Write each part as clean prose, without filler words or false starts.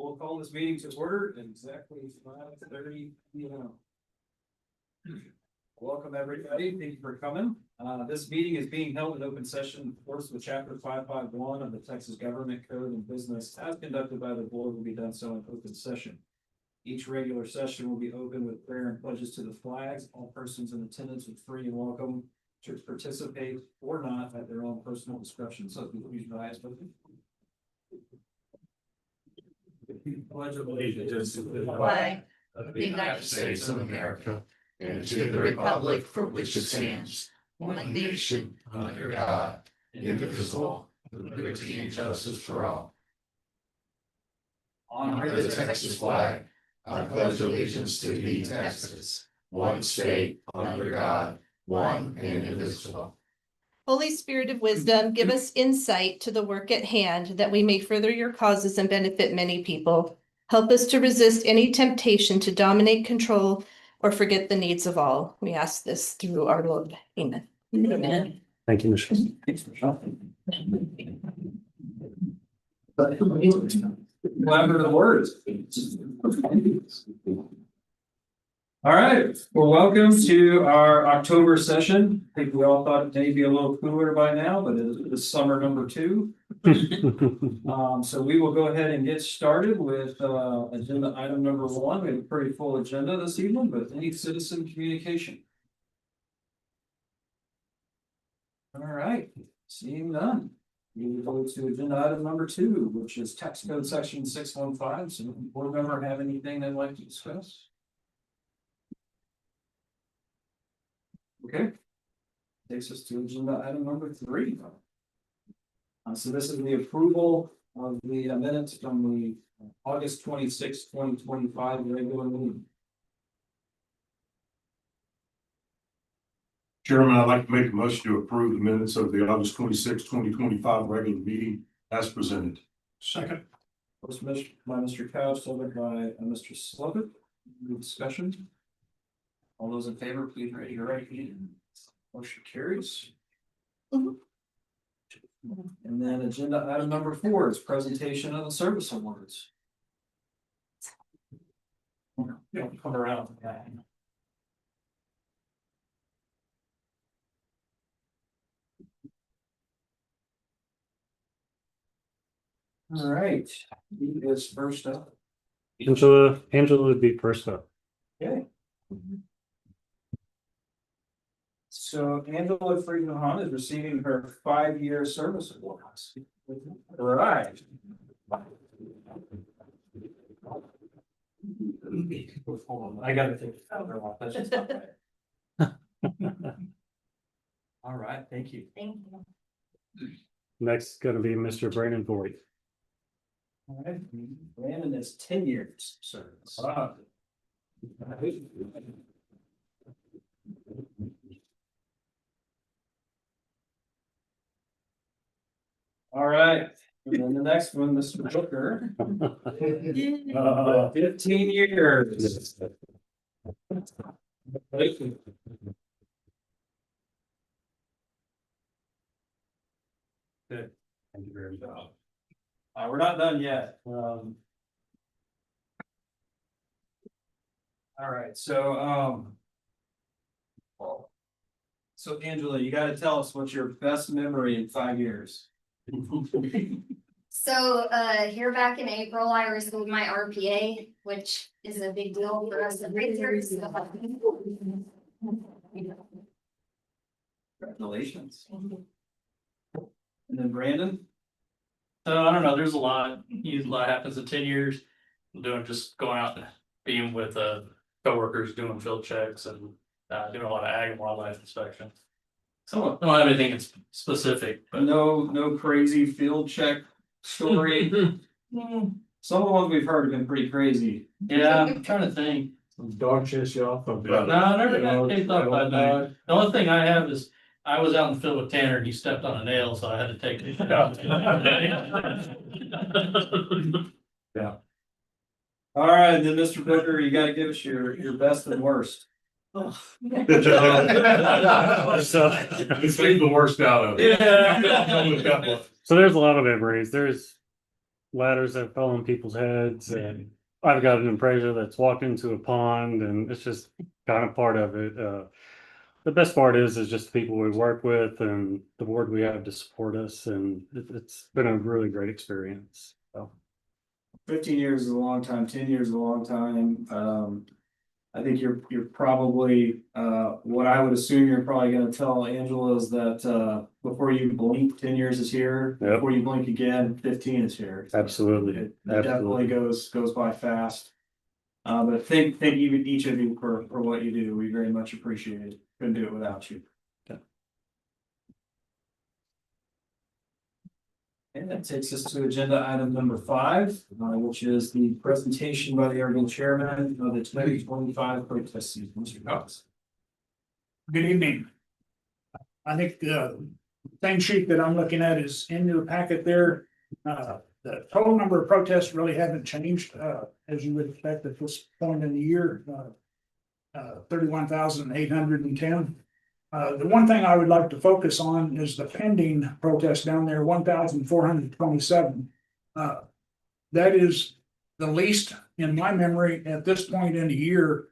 We'll call this meeting to order at exactly 5:30 p.m. Welcome, everybody. Thank you for coming. This meeting is being held in open session, of course, with Chapter 551 of the Texas Government Code and Business as conducted by the board will be done so in open session. Each regular session will be open with prayer and pledges to the flags. All persons in attendance are free and welcome to participate or not at their own personal discretion. So please rise. Pledge of allegiance to the flag of the United States of America and to the republic for which it stands, one nation under God, indivisible, with liberty and justice for all. Honor the Texas flag. I pledge allegiance to thee, Texas, one state under God, one and indivisible. Holy Spirit of wisdom, give us insight to the work at hand that we may further your causes and benefit many people. Help us to resist any temptation to dominate, control, or forget the needs of all. We ask this through our Lord. Amen. Amen. Thank you, Michelle. Thanks, Michelle. Collaborative words. All right, well, welcome to our October session. I think we all thought it may be a little cooler by now, but it is summer number 2. So we will go ahead and get started with agenda item number 1. We have a pretty full agenda this evening, but any citizen communication? All right, seeing none. We will go to agenda item number 2, which is tax code section 615. So board member have anything they'd like to discuss? Okay. Takes us to agenda item number 3. So this is the approval of the minutes from the August 26, 2025 regular meeting. Chairman, I'd like to make a motion to approve the minutes of the August 26, 2025 regular meeting as presented. Second. First by Mr. Couch, seconded by Mr. Slovett. Any discussion? All those in favor, please raise your right hand. Motion carries. Mhm. And then agenda item number 4 is presentation of the service awards. Yeah, come around. All right, he is first up. Angela would be first up. Okay. So Angela Friedman is receiving her 5-year service awards. All right. I gotta think. That's just not right. All right, thank you. Thank you. Next is gonna be Mr. Brandon Voigt. All right, Brandon is 10 years service. All right, and then the next one, Mr. Booker. 15 years. Good. Thank you very much. We're not done yet. All right, so Angela, you gotta tell us what's your best memory in 5 years. So here back in April, I received my RPA, which is a big deal for us as racers. Congratulations. And then Brandon? So I don't know, there's a lot happens in 10 years. Just going out and being with coworkers, doing field checks and doing a lot of ag and wildlife inspection. So I don't have anything specific, but No crazy field check story. Some of the ones we've heard have been pretty crazy. yeah, I'm trying to think. Dog chase you off of. No, I never got chased off by a dog. The only thing I have is I was out in the field with Tanner and he stepped on a nail, so I had to take it out. Yeah. All right, then Mr. Booker, you gotta give us your best and worst. So, Let's leave the worst out of it. Yeah. so there's a lot of memories. There's ladders that fell on people's heads, and I've got an appraiser that's walked into a pond, and it's just kind of part of it. The best part is just the people we work with and the board we have to support us, and it's been a really great experience. So 15 years is a long time, 10 years is a long time. I think you're probably, what I would assume you're probably gonna tell Angela is that, before you blink, 10 years is here. Yep. Before you blink again, 15 is here. Absolutely. It definitely Absolutely. goes by fast. But thank you, each of you for what you do. We very much appreciate it. Couldn't do it without you. And that takes us to agenda item number 5, which is the presentation by the Oregon Chairman of the 2025 protest season. Mr. Cox. Good evening. I think the same sheet that I'm looking at is in your packet there. The total number of protests really haven't changed, as you would expect at this point in the year. 31,810. The one thing I would like to focus on is the pending protest down there, 1,427. That is the least in my memory at this point in the year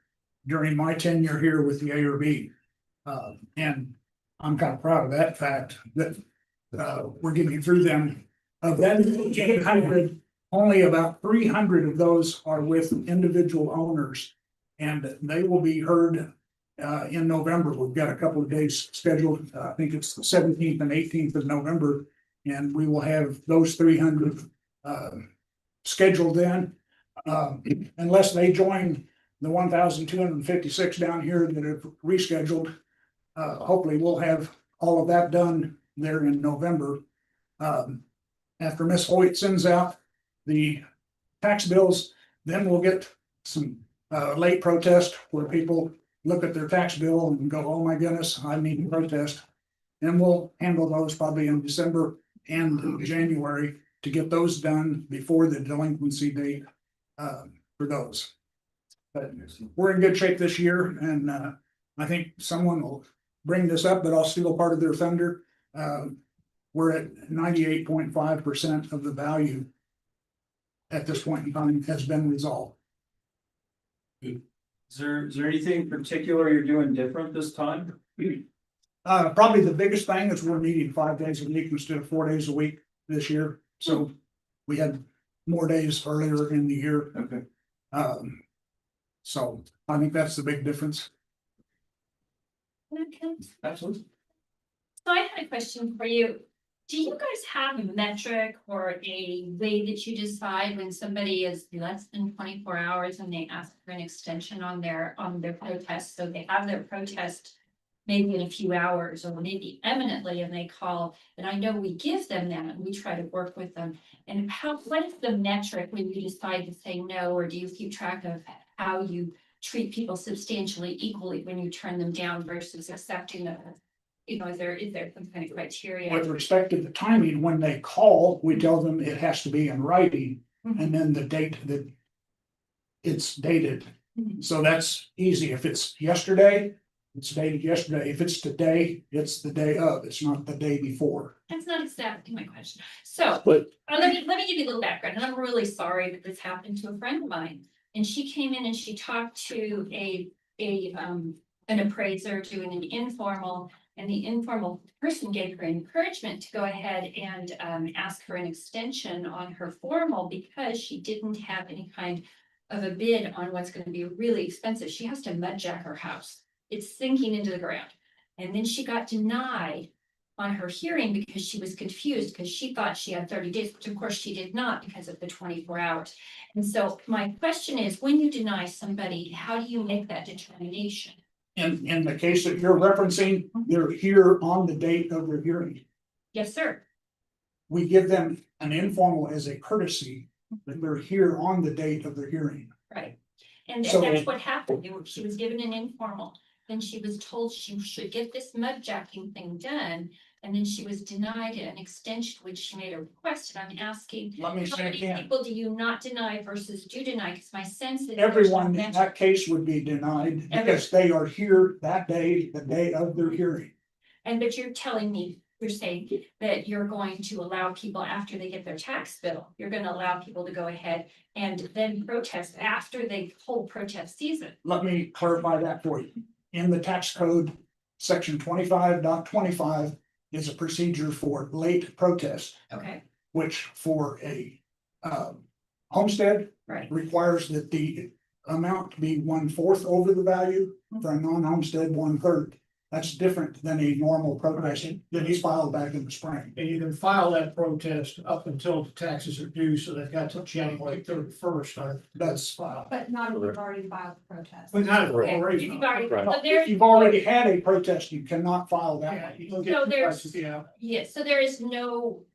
during my tenure here with the ARB. And I'm kind of proud of that fact that we're getting through them. Of that 800, only about 300 of those are with individual owners, and they will be heard in November. We've got a couple of days scheduled. I think it's the 17th and 18th of November, and we will have those 300 scheduled then, unless they join the 1,256 down here that have rescheduled. Hopefully we'll have all of that done there in November. After Ms. Hoyt sends out the tax bills, then we'll get some late protest where people look at their tax bill and go, oh my goodness, I need to protest. And we'll handle those probably in December and January to get those done before the delinquency date for those. But we're in good shape this year, and I think someone will bring this up, but I'll steal part of their thunder. We're at 98.5% of the value at this point in time has been resolved. Is there anything particular you're doing different this time? Probably the biggest thing is we're meeting 5 days a week instead of 4 days a week this year. So we had more days earlier in the year. Okay. So I think that's the big difference. Absolutely. So I had a question for you. Do you guys have a metric or a way that you decide when somebody is less than 24 hours and they ask for an extension on their protest? So they have their protest maybe in a few hours or maybe imminently, and they call, and I know we give them that and we try to work with them. And what is the metric when you decide to say no, or do you keep track of how you treat people substantially equally when you turn them down versus accepting them? You know, is there some kind of criteria? With respect to the timing, when they call, we tell them it has to be in writing, and then the date that it's dated. So that's easy. If it's yesterday, it's dated yesterday. If it's today, it's the day of. It's not the day before. That's not exactly my question. So But let me give you a little background, and I'm really sorry that this happened to a friend of mine. And she came in and she talked to an appraiser doing an informal. And the informal person gave her encouragement to go ahead and ask for an extension on her formal because she didn't have any kind of a bid on what's going to be really expensive. She has to mudjack her house. It's sinking into the ground. And then she got denied on her hearing because she was confused because she thought she had 30 days, which of course she did not because of the 24 hours. And so my question is, when you deny somebody, how do you make that determination? In the case that you're referencing, they're here on the date of their hearing. Yes, sir. We give them an informal as a courtesy that they're here on the date of their hearing. Right. And So- that's what happened. She was given an informal. Then she was told she should get this mudjacking thing done. And then she was denied an extension, which she made a request. And I'm asking, Let me how say many again, people do you not deny versus do deny? Because my sense is there's everyone no in metric. that case would be denied because they are here that day, the day of their hearing. And but you're telling me you're saying that you're going to allow people after they get their tax bill, you're gonna allow people to go ahead and then protest after the whole protest season. Let me clarify that for you. In the tax code, section 25.25 is a procedure for late protest, Okay, which for a homestead right. requires that the amount be 1/4 over the value, for a non-homestead 1/3. That's different than a normal protest that he's filed back in the spring. And you can file that protest up until the taxes are due, so they've got till January 31st. That's filed. But not if you've already filed the protest. But not Okay, already. if you've already, Right. so If there's. you've already had a protest, you cannot file Yeah, that. you one. can get So two there's- prices, yeah. Yes, so there is no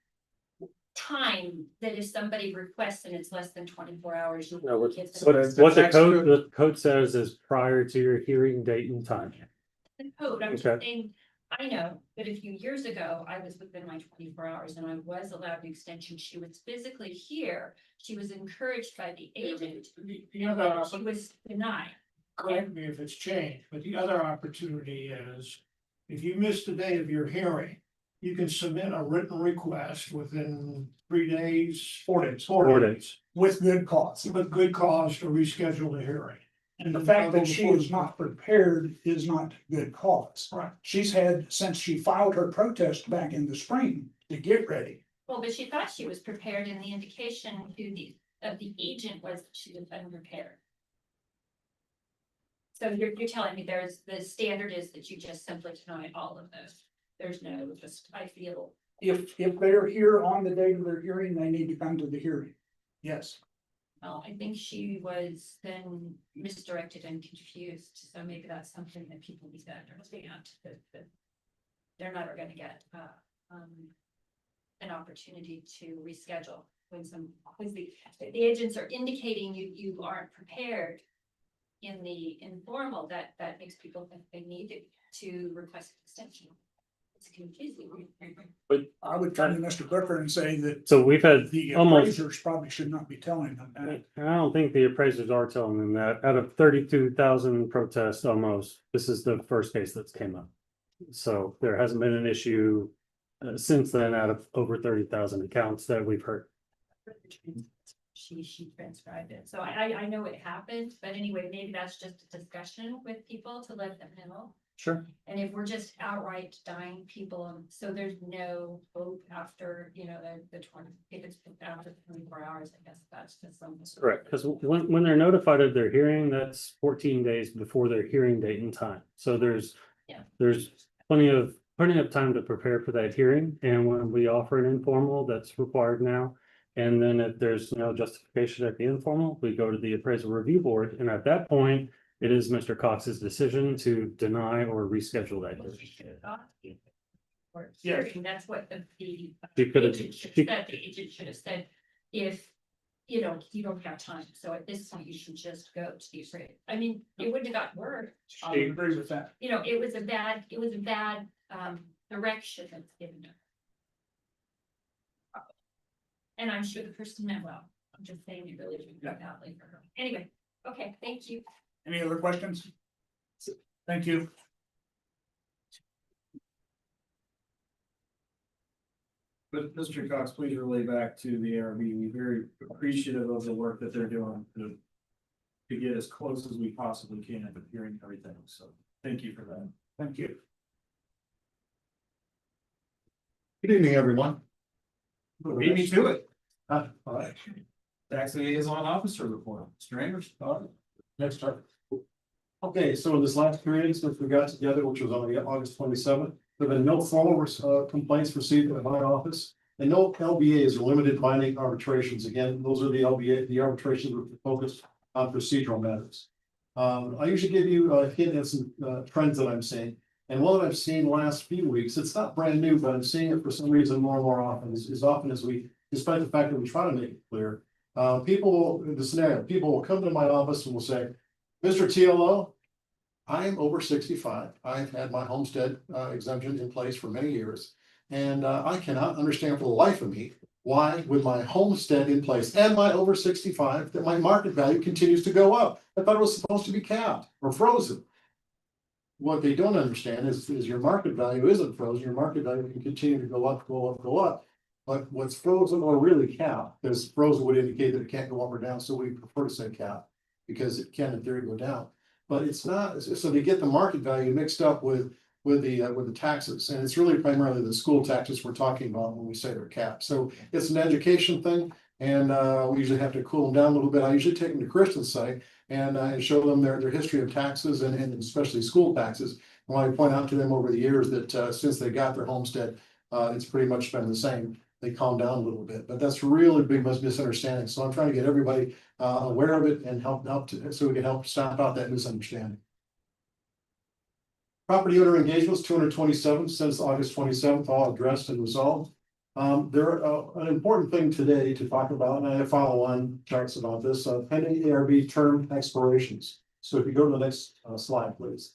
time that if somebody requests and it's less than 24 hours. You No, give them So the what the code says is prior to your hearing date and time. code, I'm just Okay. saying, I know, but a few years ago, I was within my 24 hours and I was allowed an extension. She was physically here. She was encouraged by the agent. The other, She was denied. correct me if it's changed, but the other opportunity is, if you miss the day of your hearing, you can submit a written request within 3 days. 4 days. 4 days. With good cause. With good cause to reschedule the hearing. And the fact that she is not prepared is not good cause. Right. She's had, since she filed her protest back in the spring, to get ready. Well, but she thought she was prepared and the indication of the agent was that she was unprepared. So you're telling me the standard is that you just simply deny all of those. There's no, just, I feel, If they're here on the date of their hearing, they need to come to the hearing. Yes. well, I think she was then misdirected and confused, so maybe that's something that people need to understand, that they're never gonna get, an opportunity to reschedule when the agents are indicating you aren't prepared in the informal, that makes people think they need to request an extension. It's confusing. I would turn to Mr. Booker and say that So we've had the almost, appraisers probably should not be telling them that. and I don't think the appraisers are telling them that, out of 32,000 protests almost, this is the first case that's came up. So there hasn't been an issue since then out of over 30,000 accounts that we've heard. She transcribed it, so I know it happened, but anyway, maybe that's just a discussion with people to let them know. Sure. And if we're just outright dying people, so there's no hope after, the 20, if it's after 24 hours, I guess that's just something. Correct, because when they're notified of their hearing, that's 14 days before their hearing date and time. So there's plenty of time to prepare for that hearing. And when we offer an informal, that's required now. And then if there's no justification at the informal, we go to the appraisal review board. And at that point, it is Mr. Cox's decision to deny or reschedule that hearing. Yes. That's what the She could have, agent should have said. The agent should have said, if, you don't have time, so at this point, you should just go to the appraisal. I mean, it wouldn't have got worse. I agree with that. It was a bad direction that's given her. And I'm sure the person meant well. I'm just saying it really didn't work out like for her. Anyway, okay, thank you. Any other questions? Thank you. But Mr. Cox, please relay back to the ARB. We're very appreciative of the work that they're doing to get as close as we possibly can to hearing everything. So thank you for that. Thank you. Good evening, everyone. Beat me to it. All right, Tax liaison officer report. Mr. Anders. next time. Okay, so in this last period, since we got together, which was on August 27th, there have been no formal complaints received by my office. And no LBAs or limited binding arbitrations. Again, those are the arbitrations that focus on procedural matters. I usually give you a hint at some trends that I'm seeing. And one that I've seen last few weeks, it's not brand new, but I'm seeing it for some reason more and more often, as often as we, despite the fact that we try to make it clear. People will come to my office and will say, Mr. TLO, I am over 65. I've had my homestead exemption in place for many years. And I cannot understand for the life of me why, with my homestead in place and my over 65, that my market value continues to go up. I thought it was supposed to be capped or frozen. what they don't understand is your market value isn't frozen, your market value can continue to go up, go up, go up. But what's frozen or really capped, because frozen would indicate that it can't go up or down, so we prefer to say cap. Because it can in theory go down, but it's not, so they get the market value mixed up with the taxes, and it's really primarily the school taxes we're talking about when we say they're capped. So it's an education thing, and we usually have to cool them down a little bit. I usually take them to Kristen's site and show them their history of taxes and especially school taxes. And I point out to them over the years that since they got their homestead, it's pretty much been the same. They calm down a little bit, but that's really big misunderstanding. So I'm trying to get everybody aware of it and help so we can help stamp out that misunderstanding. Property owner engagements 227 since August 27th, all addressed and resolved. There an important thing today to talk about, and I have follow-on charts about this, pending ARB term expirations. So if you go to the next slide, please.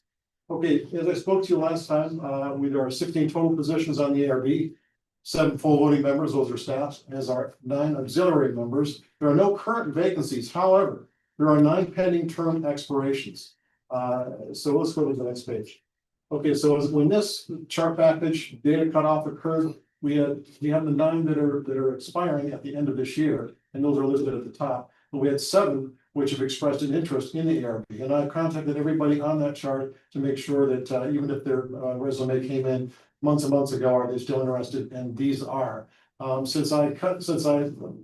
Okay, as I spoke to you last time, there are 16 total positions on the ARB. 7 full voting members, those are staffs, as are 9 auxiliary members. There are no current vacancies. However, there are 9 pending term expirations. So let's go to the next page. Okay, so when this chart package data cutoff occurred, we have the 9 that are expiring at the end of this year, and those are listed at the top. But we had 7 which have expressed an interest in the ARB, and I've contacted everybody on that chart to make sure that even if their resume came in months and months ago, are they still interested? And these are. Since I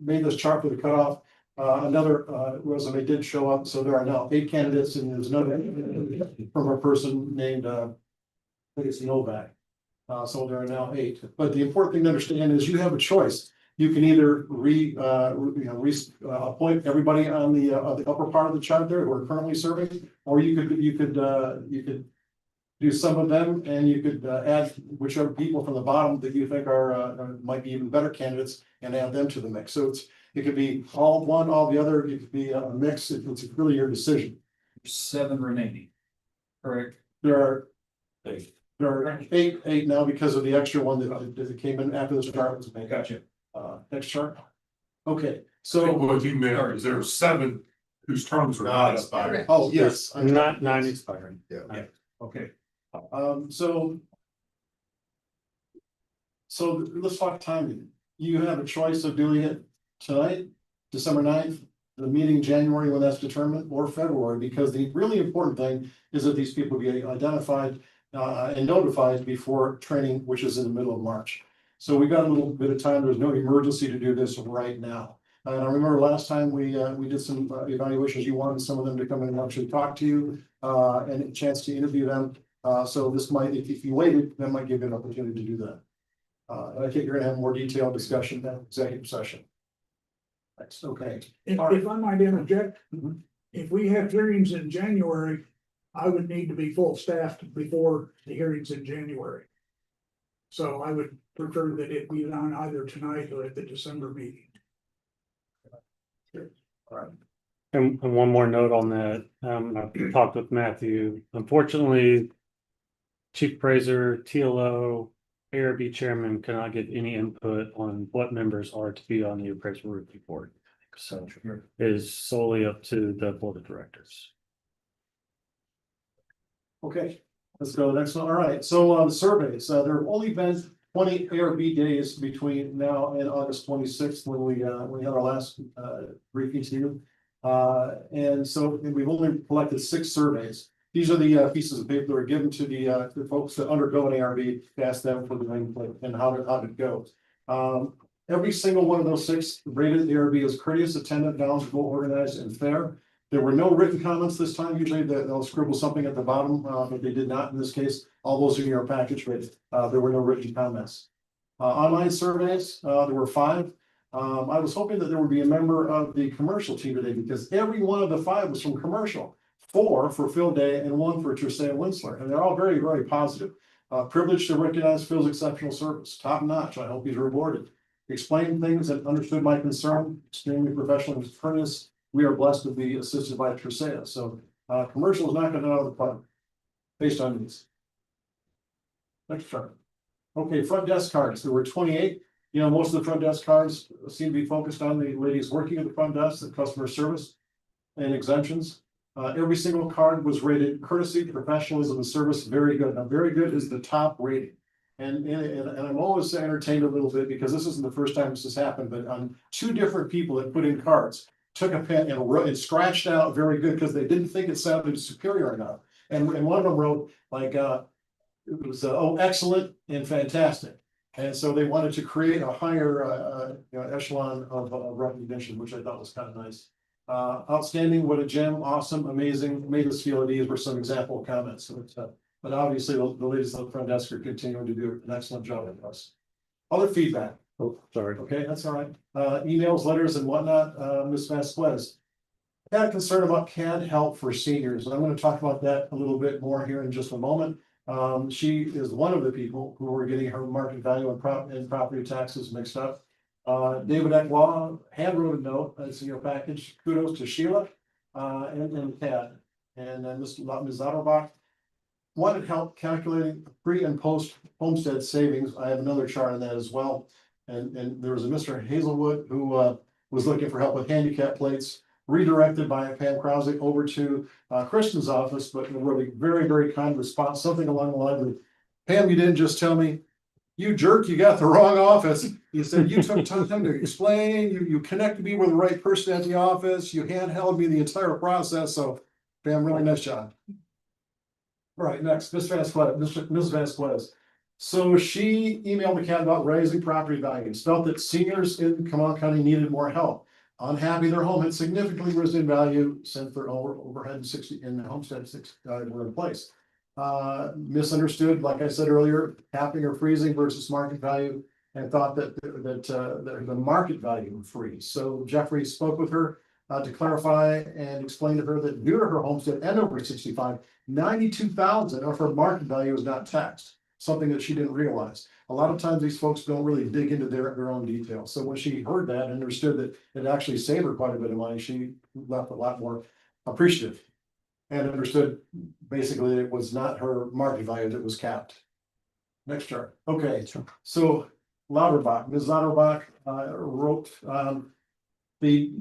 made this chart for the cutoff, another resume did show up, so there are now 8 candidates, and there's another from a person named I think it's Novak. So there are now 8. But the important thing to understand is you have a choice. You can either appoint everybody on the upper part of the chart there who are currently serving, or you could do some of them, and you could add whichever people from the bottom that you think are might be even better candidates, and add them to the mix. So it could be all one, all the other. It could be a mix. It's really your decision. 7 remaining. Correct. There are 8 now because of the extra one that came in after this chart was made. Gotcha. Next chart. Okay, so What you meant is there were 7 whose terms were not expired. oh yes, Not 9 expiring. Yeah. okay. So let's talk timing. You have a choice of doing it tonight, December 9th, the meeting January when that's determined, or February, because the really important thing is that these people be identified and notified before training, which is in the middle of March. So we got a little bit of time. There's no emergency to do this right now. And I remember last time we did some evaluations. You wanted some of them to come in and actually talk to you and a chance to interview them. So this might, if you waited, that might give you an opportunity to do that. I think you're gonna have more detailed discussion in executive session. That's okay. If All right. I might interject, Mhm. if we have hearings in January, I would need to be full staffed before the hearings in January. So I would prefer that it be on either tonight or at the December meeting. All right. And one more note on that, I've talked with Matthew, unfortunately. Chief Appraiser, TLO, ARB chairman cannot give any input on what members are to be on the appraisal review board. So it is solely up to the board of directors. Okay, let's go to the next one. All right, so the surveys, there have only been 20 ARB days between now and August 26th when we had our last briefing to you. And we've only collected 6 surveys. These are the pieces of paper that are given to the folks that undergo an ARB to ask them for the nameplate and how did it go. Every single one of those 6 rated ARB as courteous, attentive, knowledgeable, organized, and fair. There were no written comments this time. Usually they'll scribble something at the bottom, but they did not in this case. All those in your package, but there were no written comments. Online surveys, there were 5. I was hoping that there would be a member of the commercial team today because every one of the 5 was from commercial. 4 for Phil Day and 1 for Trisea Winsler, and they're all very, very positive. Privileged to recognize Phil's exceptional service, top notch. I hope he's rewarded. Explained things and understood my concern, extremely professional and courteous. We are blessed to be assisted by Trisea. So commercial is not going to know the part based on these. Next chart. Okay, front desk cards. There were 28. You know, most of the front desk cards seem to be focused on the ladies working at the front desk, the customer service and exemptions. Every single card was rated courtesy, professionalism, and service, very good. Now, very good is the top rating. And I'm always entertained a little bit because this isn't the first time this has happened, but two different people that put in cards, took a pen and wrote and scratched out very good because they didn't think it sounded superior enough. And one of them wrote like, it was, oh, excellent and fantastic. And so they wanted to create a higher, echelon of recognition, which I thought was kind of nice. Outstanding, what a gem, awesome, amazing, made us feel at ease were some example comments. But obviously the ladies on the front desk are continuing to do an excellent job with us. Other feedback. Oh, sorry. Okay, that's all right. Emails, letters and whatnot, Ms. Vasquez. I had a concern about CAD help for seniors. I'm going to talk about that a little bit more here in just a moment. She is one of the people who are getting her market value and property taxes mixed up. David Ekwa hand wrote a note, it's in your package. Kudos to Sheila, and CAD. And then Ms. Zatterbach wanted help calculating pre and post homestead savings. I have another chart on that as well. And there was a Mr. Hazelwood who was looking for help with handicap plates, redirected by Pam Krause over to Kristen's office, but a really very, very kind response, something along the line of, Pam, you didn't just tell me, you jerk, you got the wrong office. You said you took time to explain, you connected me with the right person at the office, you handheld me the entire process, so Pam, really nice job. All right, next, Ms. Vasquez. So she emailed the CAD about raising property values, felt that seniors in Comal County needed more help. Unhappy their home had significantly risen in value since their overhead 60 in the homestead were in place. Misunderstood, like I said earlier, capping or freezing versus market value, and thought that the market value would freeze. So Jeffrey spoke with her to clarify and explain to her that due to her homestead and over 65, 92,000 of her market value is not taxed. Something that she didn't realize. A lot of times these folks don't really dig into their own details. So when she heard that and understood that it actually saved her quite a bit of money, she left a lot more appreciative and understood basically it was not her market value that was capped. Next chart. Okay, so Lauterbach, Ms. Lauterbach wrote the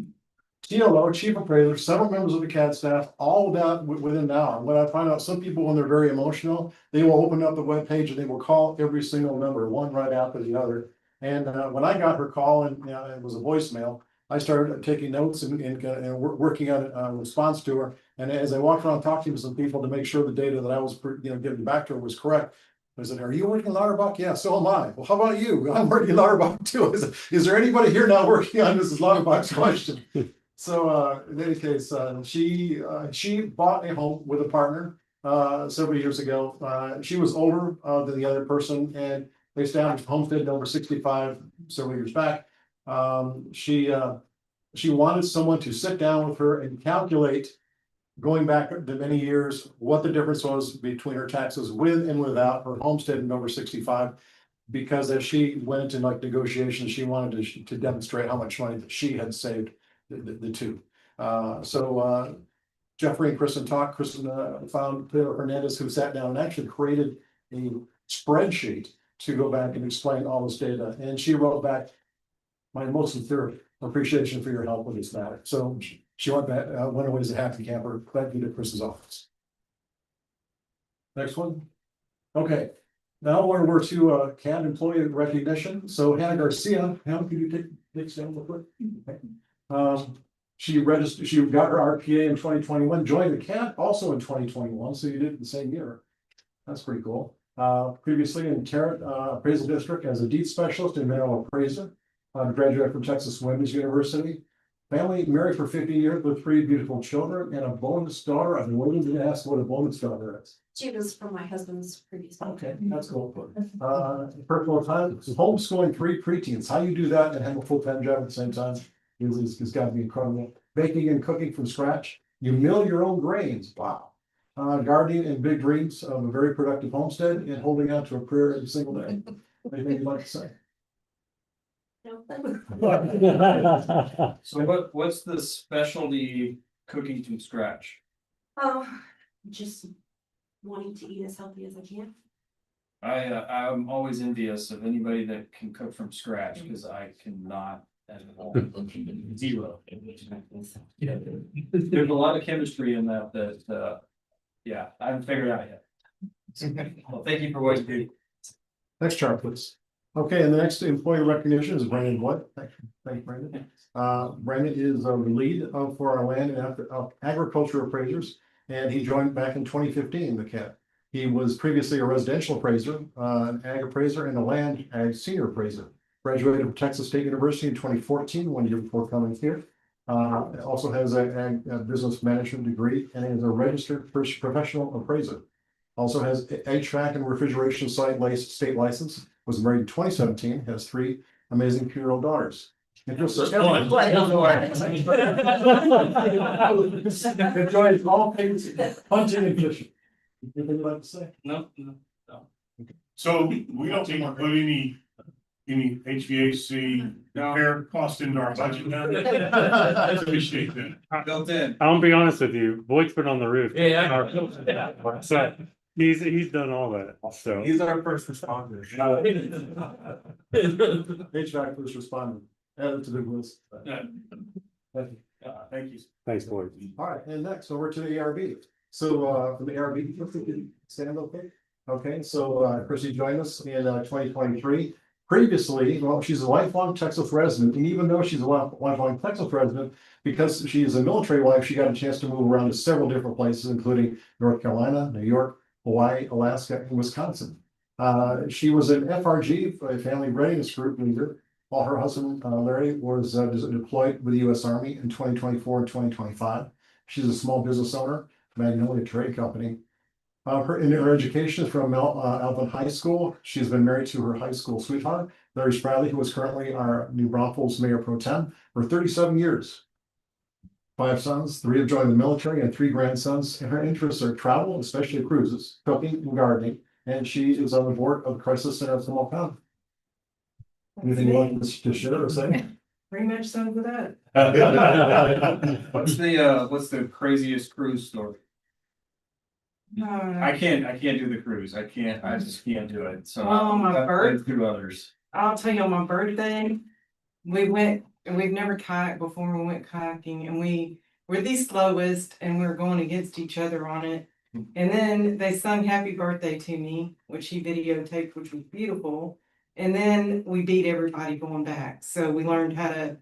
TLO, chief appraiser, several members of the CAD staff, all of that within an hour. When I find out some people, when they're very emotional, they will open up the webpage and they will call every single number, one right after the other. And when I got her call and it was a voicemail, I started taking notes and working on a response to her. And as I walked around talking to some people to make sure the data that I was giving back to her was correct, I said, are you working Lauterbach? Yeah, so am I. Well, how about you? I'm working Lauterbach too. Is there anybody here not working on Mrs. Lauterbach's question? So in any case, she bought a home with a partner several years ago. She was older than the other person, and they established homestead over 65 several years back. She wanted someone to sit down with her and calculate, going back to many years, what the difference was between her taxes with and without her homestead and over 65. Because as she went into like negotiations, she wanted to demonstrate how much money that she had saved. The two. So Jeffrey and Kristen talked. Kristen found Taylor Hernandez, who sat down and actually created a spreadsheet to go back and explain all this data. And she wrote back, my most sincere appreciation for your help with this matter. So she went back, went away as a happy camper. Glad you to Chris's office. Next one. Okay. Now we're to CAD employee recognition. So Hannah Garcia, Hannah, could you take stand real quick? Okay. She registered, she got her RPA in 2021, joined the CAD also in 2021, so you did it the same year. That's pretty cool. Previously in Tarrant Appraisal District as a deed specialist and mineral appraiser. Graduated from Texas Women's University. Family married for 50 years with 3 beautiful children and a bonus daughter. I've been waiting to ask what a bonus daughter is. She was from my husband's previous. Okay, that's cool. Personal time, homeschooling 3 preteens. How you do that and have a full-time job at the same time is got to be incredible. Baking and cooking from scratch. You mill your own grains. Wow. Gardening and big dreams of a very productive homestead and holding out to a career every single day. Anything you'd like to say? So what's the specialty cooking from scratch? Oh, just wanting to eat as healthy as I can. I'm always envious of anybody that can cook from scratch because I cannot Zero. There's a lot of chemistry in that, yeah, I haven't figured out yet. Well, thank you for what you do. Next chart, please. Okay, and the next employee recognition is Brandon What? Thank you, Brandon. Brandon is the lead for our land and agriculture appraisers, and he joined back in 2015, the CAT. He was previously a residential appraiser, an ag appraiser, and a land ag senior appraiser. Graduated from Texas State University in 2014, 1 year before coming here. Also has a business management degree and is a registered professional appraiser. Also has HVAC and refrigeration site state license, was married in 2017, has 3 amazing 2-year-old daughters. Enjoys all things hunting and fishing. Anything you'd like to say? No. So we don't need to put any HVAC repair cost into our budget now. I appreciate that. Built in. I'll be honest with you, Voight's been on the roof. Yeah. So he's done all that, so. He's our first responder. HVAC first responder, added to the list. Thank you. Thank you. Thanks, Voight. All right, and next over to the ARB. So from the ARB, stand okay? Okay, so Chrissy joined us in 2023. Previously, well, she's a lifelong Texas resident, and even though she's a lifelong Texas resident, because she is a military wife, she got a chance to move around to several different places, including North Carolina, New York, Hawaii, Alaska, and Wisconsin. She was an FRG, a family readiness group leader, while her husband Larry was deployed with the U.S. Army in 2024 and 2025. She's a small business owner, Magnolia Trade Company. Her education is from Alvin High School. She's been married to her high school sweetheart, Larry Spradley, who is currently our New Braunfels Mayor Pro Tem for 37 years. 5 sons, 3 have joined the military, and 3 grandsons. And her interests are travel, especially cruises, cooking, and gardening. And she is on the board of the Crisis Center of ComalAD. Anything you want to share or say? Pretty much some of that. What's the craziest cruise story? I can't do the cruise. I just can't do it. So Oh, my I've bird- lived through others. I'll tell you, on my birthday, we went, and we've never kayaked before, we went kayaking, and we were the slowest, and we were going against each other on it. And then they sung happy birthday to me, which he videotaped, which was beautiful. And then we beat everybody going back, so we learned how to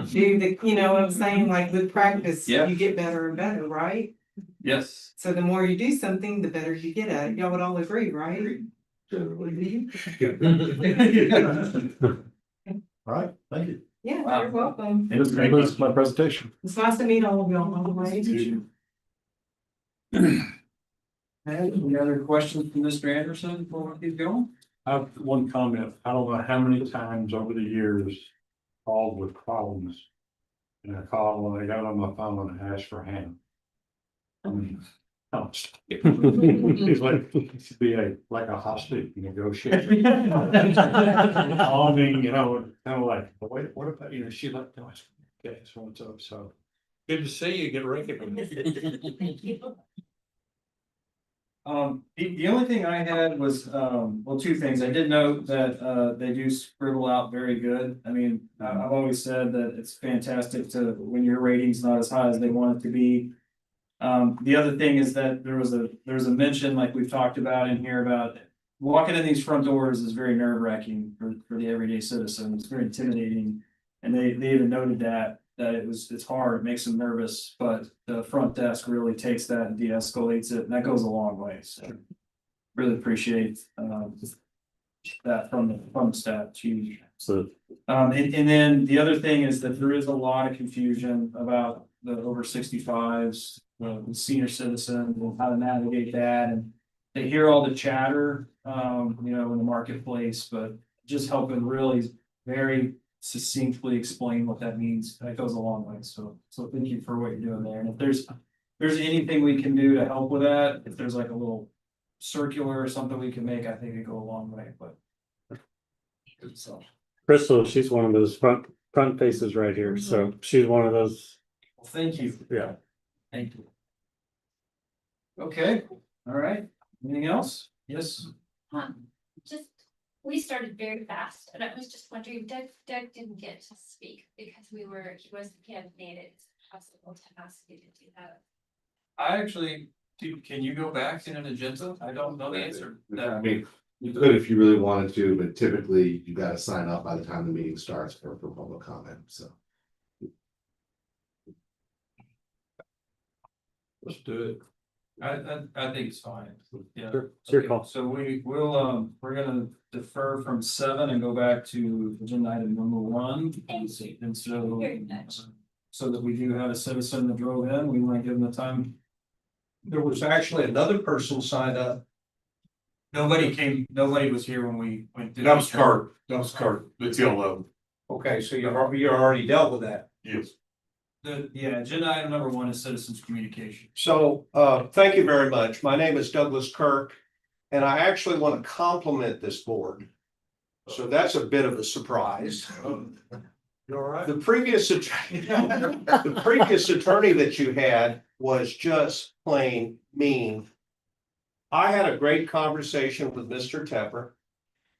do the, you know what I'm saying, like with practice, Yeah. you get better and better, right? Yes. So the more you do something, the better you get at it. Y'all would all agree, right? All right, thank you. Yeah, Wow. you're welcome. This concludes my presentation. It's nice to meet all of y'all, by the way. Any other questions from Mr. Anderson before we keep going? I have one comment. I don't know how many times over the years called with problems. And I called when I got on my phone and asked for Hannah. I mean, oh, it's like, like a hostage negotiator. I mean, you know, kind of like, wait, what about, you know, she like, no, okay, so and so, so. Good to see you, get recognized. Thank you. The only thing I had was, well, 2 things. I did note that, they do scribble out very good. I mean, I've always said that it's fantastic to, when your rating's not as high as they want it to be. The other thing is that there was a mention, like we've talked about in here, about walking in these front doors is very nerve wracking for the everyday citizen. It's very intimidating. And they even noted that it's hard, it makes them nervous, but the front desk really takes that and de-escalates it, and that goes a long way. So really appreciate that from the staff. It's huge. So And then the other thing is that there is a lot of confusion about the over 65s, the senior citizen, and how to navigate that, and they hear all the chatter, you know, in the marketplace, but just helping really very succinctly explain what that means, that goes a long way. So thank you for what you're doing there. And if there's anything we can do to help with that, if there's like a little circular or something we can make, I think it'd go a long way, but. So, Crystal, she's one of those front faces right here, so she's one of those, well, thank you. yeah. Thank you. Okay, all right. Anything else? Yes. Just we started very fast, and I was just wondering, Doug didn't get to speak because he hadn't made it possible to ask you to do that. I actually, can you go back in an agenda? I don't know the answer. I mean, you could if you really wanted to, but typically you gotta sign up by the time the meeting starts for public comment, so. Let's do it. I think it's fine. Yeah. Sure, it's your Okay, call. So we're gonna defer from 7 and go back to agenda item number 1. Thank you. And so, Very much. so that we do have a citizen that drove in, we want to give them the time. There was actually another person signed up. Nobody was here when we went. That was Cart, it's yellow. Okay, so you already dealt with that. Yes. Agenda item number 1 is citizens communication. So, thank you very much. My name is Douglas Kirk, and I actually want to compliment this board. So that's a bit of a surprise. You all right? The previous attorney that you had was just plain mean. I had a great conversation with Mr. Tepper,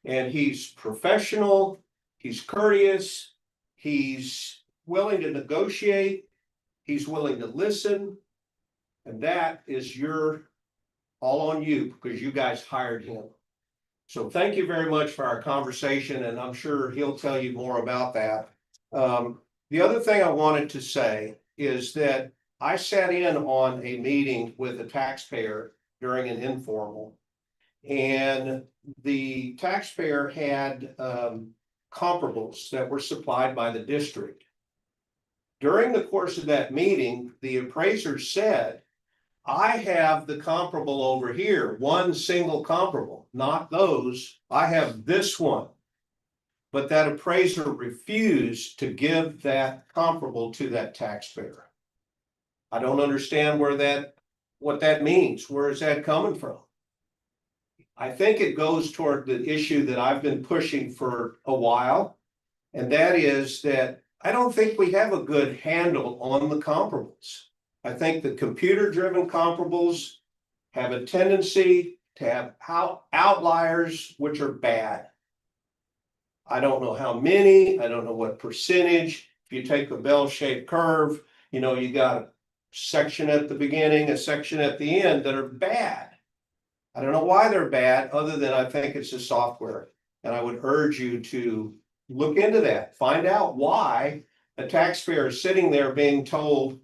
and he's professional, he's courteous, he's willing to negotiate, he's willing to listen. And that is all on you because you guys hired him. So thank you very much for our conversation, and I'm sure he'll tell you more about that. The other thing I wanted to say is that I sat in on a meeting with a taxpayer during an informal. And the taxpayer had comparables that were supplied by the district. During the course of that meeting, the appraiser said, I have the comparable over here, one single comparable, not those. I have this one. But that appraiser refused to give that comparable to that taxpayer. I don't understand what that means. Where is that coming from? I think it goes toward the issue that I've been pushing for a while. And that is that I don't think we have a good handle on the comparables. I think the computer-driven comparables have a tendency to have outliers, which are bad. I don't know how many, I don't know what percentage. If you take a bell-shaped curve, you got a section at the beginning, a section at the end that are bad. I don't know why they're bad, other than I think it's the software. And I would urge you to look into that, find out why a taxpayer is sitting there being told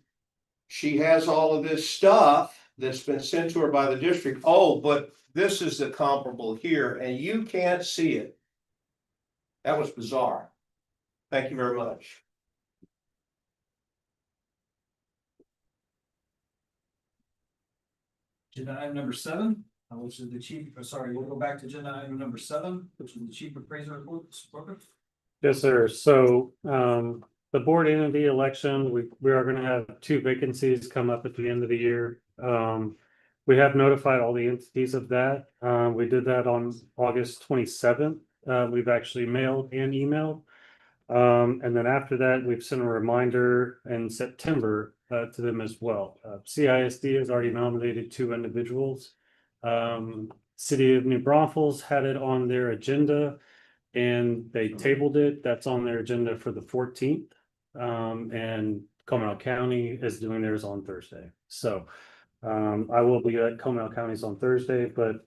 she has all of this stuff that's been sent to her by the district. Oh, but this is the comparable here, and you can't see it. That was bizarre. Thank you very much. Agenda item number 7, which is the chief, we'll go back to agenda item number 7, which is the chief appraiser report. Yes, sir. So the board entity election, we are going to have 2 vacancies come up at the end of the year. We have notified all the entities of that. We did that on August 27th. We've actually mailed and emailed. And then after that, we've sent a reminder in September to them as well. CISD has already nominated 2 individuals. City of New Braunfels had it on their agenda and they tabled it. That's on their agenda for the 14th. And ComalAD County is doing theirs on Thursday. So I will be at ComalAD County's on Thursday, but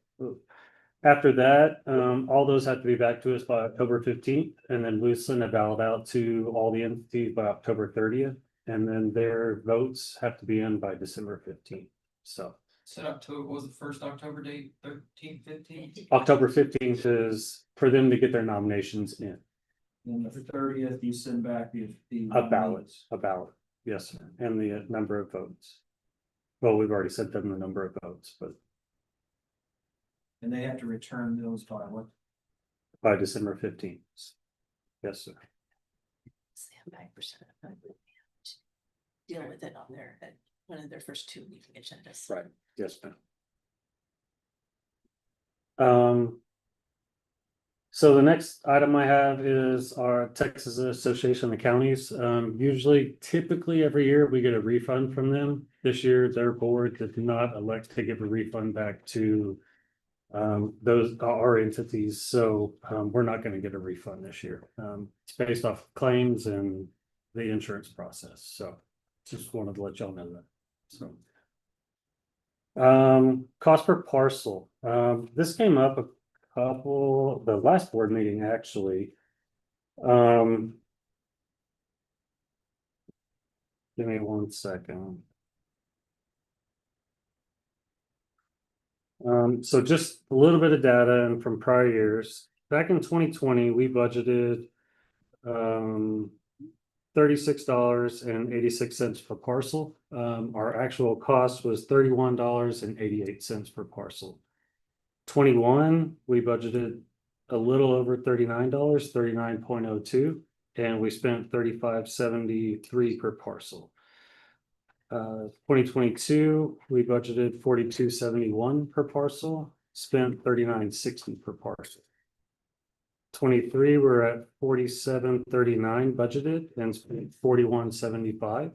after that, all those have to be back to us by October 15th, and then we send a ballot out to all the entities by October 30th, and then their votes have to be in by December 15th. So Set October, what was the first October date, 13th, 15th? October 15th is for them to get their nominations in. And the 30th, you send back the A ballot, yes, sir, and the number of votes. Well, we've already sent them the number of votes, but and they have to return those by what? by December 15th. Yes, sir. Stand by deal with it on at one of their first 2 meeting agendas. Right, yes, ma'am. So the next item I have is our Texas Association of Counties. Typically every year we get a refund from them. This year, their board did not elect to give a refund back to Those are our entities, so we're not going to get a refund this year. It's based off claims and the insurance process, so just wanted to let y'all know that. So cost per parcel. This came up the last board meeting actually. Give me 1 second. So just a little bit of data and from prior years. Back in 2020, we budgeted $36.86 per parcel. Our actual cost was $31.88 per parcel. 21, we budgeted a little over $39, 39.02, and we spent $35.73 per parcel. 2022, we budgeted $42.71 per parcel, spent $39.60 per parcel. 23, we're at $47.39 budgeted and spent $41.75.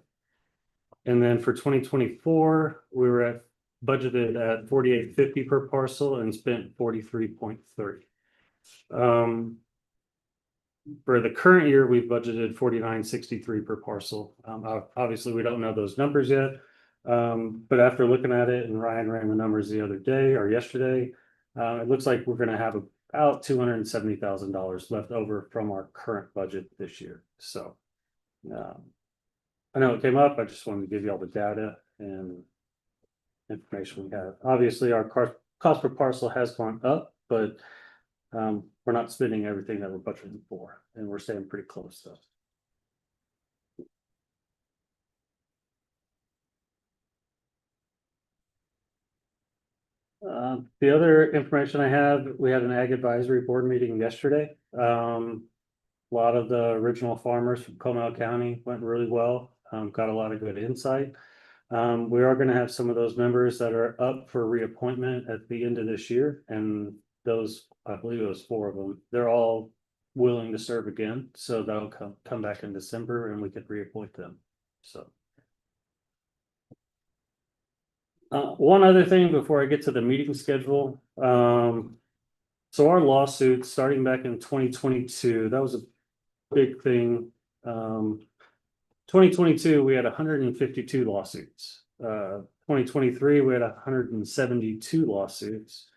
And then for 2024, we were budgeted at $48.50 per parcel and spent $43.30. For the current year, we've budgeted $49.63 per parcel. Obviously, we don't know those numbers yet. But after looking at it, and Ryan ran the numbers the other day or yesterday, it looks like we're going to have about $270,000 left over from our current budget this year. So I know it came up. I just wanted to give you all the data and information we have. Obviously, our cost per parcel has gone up, but we're not spending everything that we're budgeting for, and we're staying pretty close though. The other information I have, we had an ag advisory board meeting yesterday. A lot of the original farmers from Comal County went really well. Got a lot of good insight. We are going to have some of those members that are up for reappointment at the end of this year, and those, I believe it was 4 of them, they're all willing to serve again, so that'll come back in December and we could reappoint them. So one other thing before I get to the meeting schedule. So our lawsuit starting back in 2022, that was a big thing. 2022, we had 152 lawsuits. 2023, we had 172 lawsuits.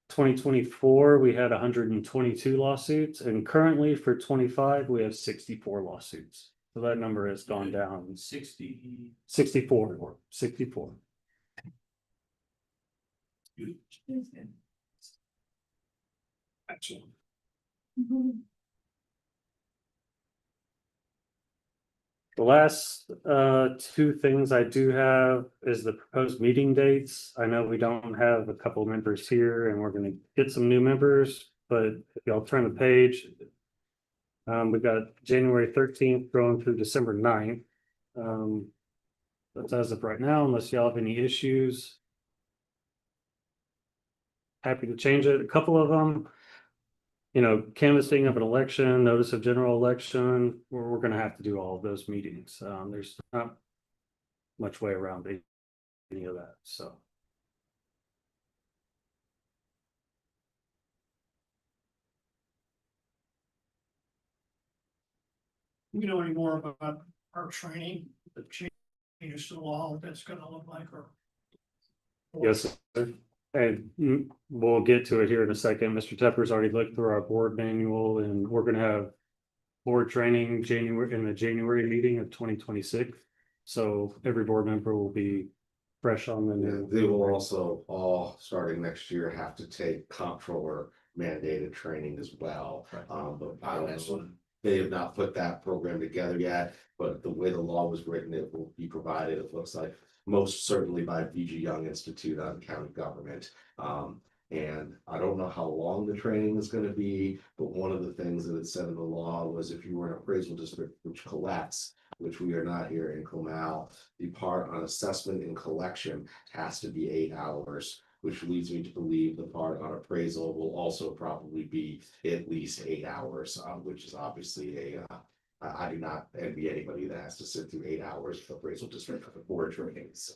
2024, we had 122 lawsuits, and currently for 25, we have 64 lawsuits. So that number has gone down 64. Excellent. The last 2 things I do have is the proposed meeting dates. I know we don't have a couple members here and we're going to get some new members, but if y'all turn the page, we've got January 13th going through December 9th. That's as of right now, unless y'all have any issues. Happy to change it. A couple of them, canvassing of an election, notice of general election, we're going to have to do all of those meetings. There's not much way around any of that. So. You know any more about our training, the changes to the law, what that's gonna look like, or? Yes, sir. And we'll get to it here in a second. Mr. Tepper's already looked through our board manual, and we're going to have board training in the January meeting of 2026. So every board member will be fresh on the new. They will also all, starting next year, have to take comptroller mandated training as well. Right. But I don't know, they have not put that program together yet, but the way the law was written, it will be provided, it looks like, most certainly by VG Young Institute on County Government. And I don't know how long the training is going to be, but one of the things that it said in the law was if you were an appraisal district which collects, which we are not here in Comal, the part on assessment and collection has to be 8 hours, which leads me to believe the part on appraisal will also probably be at least 8 hours, which is obviously I do not envy anybody that has to sit through 8 hours for appraisal district board trainings.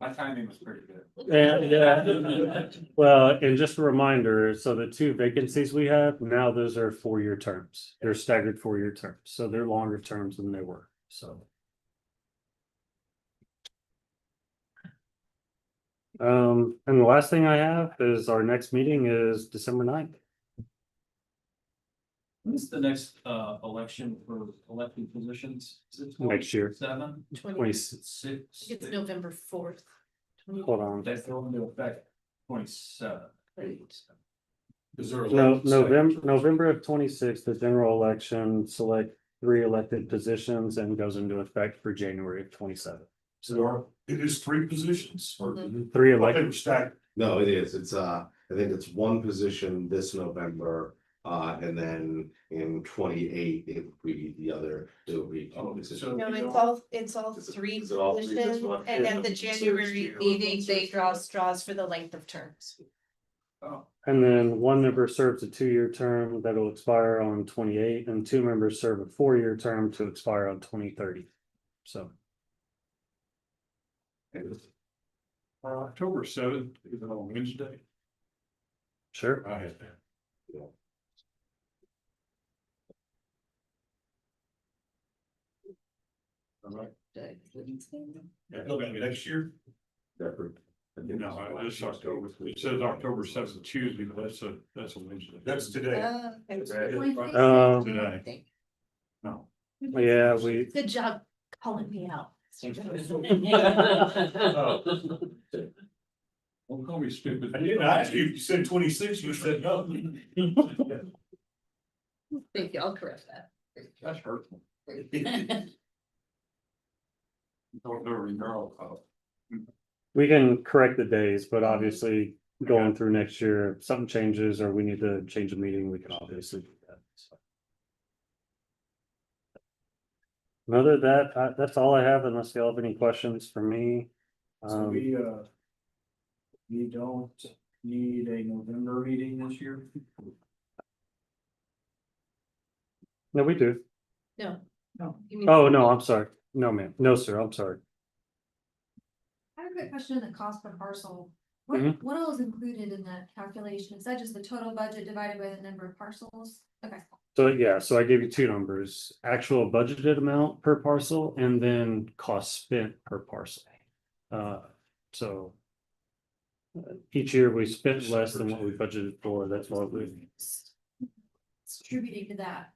My timing was pretty good. And yeah, well, and just a reminder, so the two vacancies we have now, those are 4-year terms. They're staggered 4-year terms, so they're longer terms than they were, so. And the last thing I have is our next meeting is December 9th. When's the next election for elected positions? Is it Next year. 7? 26. It's November 4th. Hold on. That's going into effect 27. Is there a? No, November of 26, the general election, select 3 elected positions and goes into effect for January of 27. So it is 3 positions or? 3 They elected. were stacked. No, it is. It's I think it's 1 position this November. And then in 28, it would be the other, it would be. Oh, so- No, it's all Is it- 3 is it all 3 this positions, month? and Yeah. at the January meeting, they draw straws for the length of terms. Oh, And then 1 member serves a 2-year term that'll expire on 28, and 2 members serve a 4-year term to expire on 2030. So, October 7th, is it on Wednesday? sure. I had that. All right. Yeah, it'll be next year? No, it's October. It says October 7th, Tuesday, but that's a Wednesday. That's today. Today. No. Yeah, we, Good job calling me out. Don't call me stupid. I didn't ask you. You said 26, you said no. Thank you, I'll correct that. That's hurtful. Don't know, Earl. we can correct the days, but obviously going through next year, if something changes or we need to change a meeting, we can obviously do that. So. And other than that, that's all I have unless y'all have any questions for me. so we don't need a November meeting this year? No, we do. No. No. Oh, no, I'm sorry. No, ma'am. No, sir, I'm sorry. I have a quick question on the cost per parcel. What, Mhm. what all is included in that calculation? Is that just the total budget divided by the number of parcels? Okay. So yeah, so I gave you 2 numbers, actual budgeted amount per parcel and then cost spent per parcel. So. Each year we spent less than what we budgeted for, that's why we. It's attributing to that.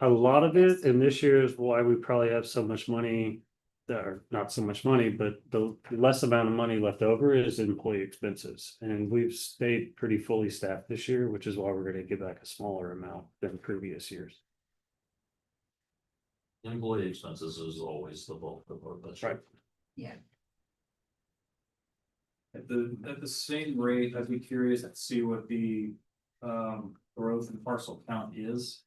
A lot of it, and this year is why we probably have so much money. Or not so much money, but the less amount of money left over is employee expenses. And we've stayed pretty fully staffed this year, which is why we're gonna give back a smaller amount than previous years. Employee expenses is always the bulk of our budget. Right. Yeah. At the same rate, I'd be curious to see what the growth in parcel count is.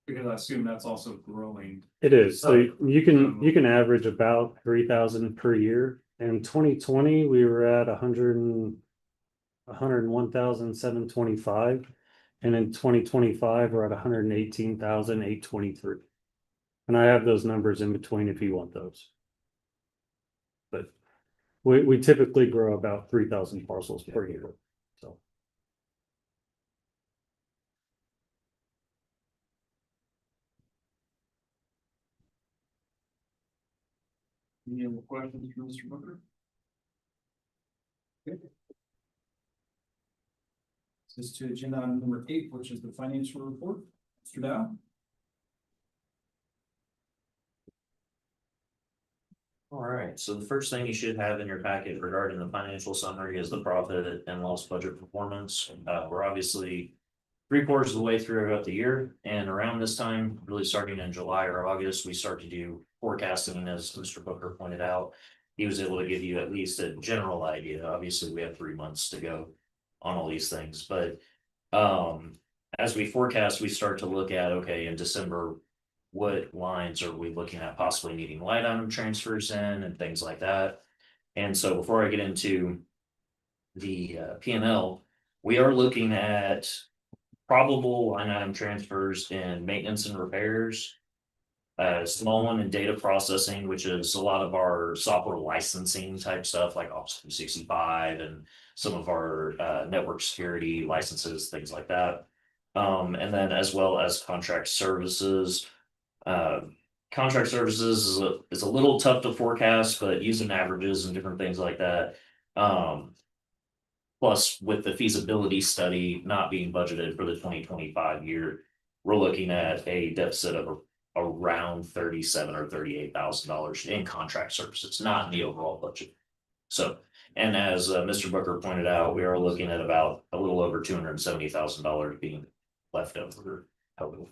Because I assume that's also growing. It is, so you can average about 3,000 per year. In 2020, we were at 101,725. And in 2025, we're at 118,823. And I have those numbers in between if you want those. But we typically grow about 3,000 parcels per year, so. Any other questions for Mr. Booker? Okay. This is to agenda item number 8, which is the financial report. Mr. Dow? All right, so the first thing you should have in your packet regarding the financial summary is the profit and loss budget performance. We're obviously 3/4 of the way throughout the year, and around this time, really starting in July or August, we start to do forecasting, as Mr. Booker pointed out. He was able to give you at least a general idea. Obviously, we have 3 months to go on all these things, but as we forecast, we start to look at, okay, in December, what lines are we looking at possibly needing line item transfers in and things like that. And so before I get into the P&L, we are looking at probable line item transfers in maintenance and repairs, small one in data processing, which is a lot of our software licensing type stuff like Office 365 and some of our network security licenses, things like that. And then as well as contract services. Contract services is a little tough to forecast, but using averages and different things like that. Plus, with the feasibility study not being budgeted for the 2025 year, we're looking at a deficit of around $37,000 or $38,000 in contract services, not in the overall budget. So, and as Mr. Booker pointed out, we are looking at about a little over $270,000 being left over. Total.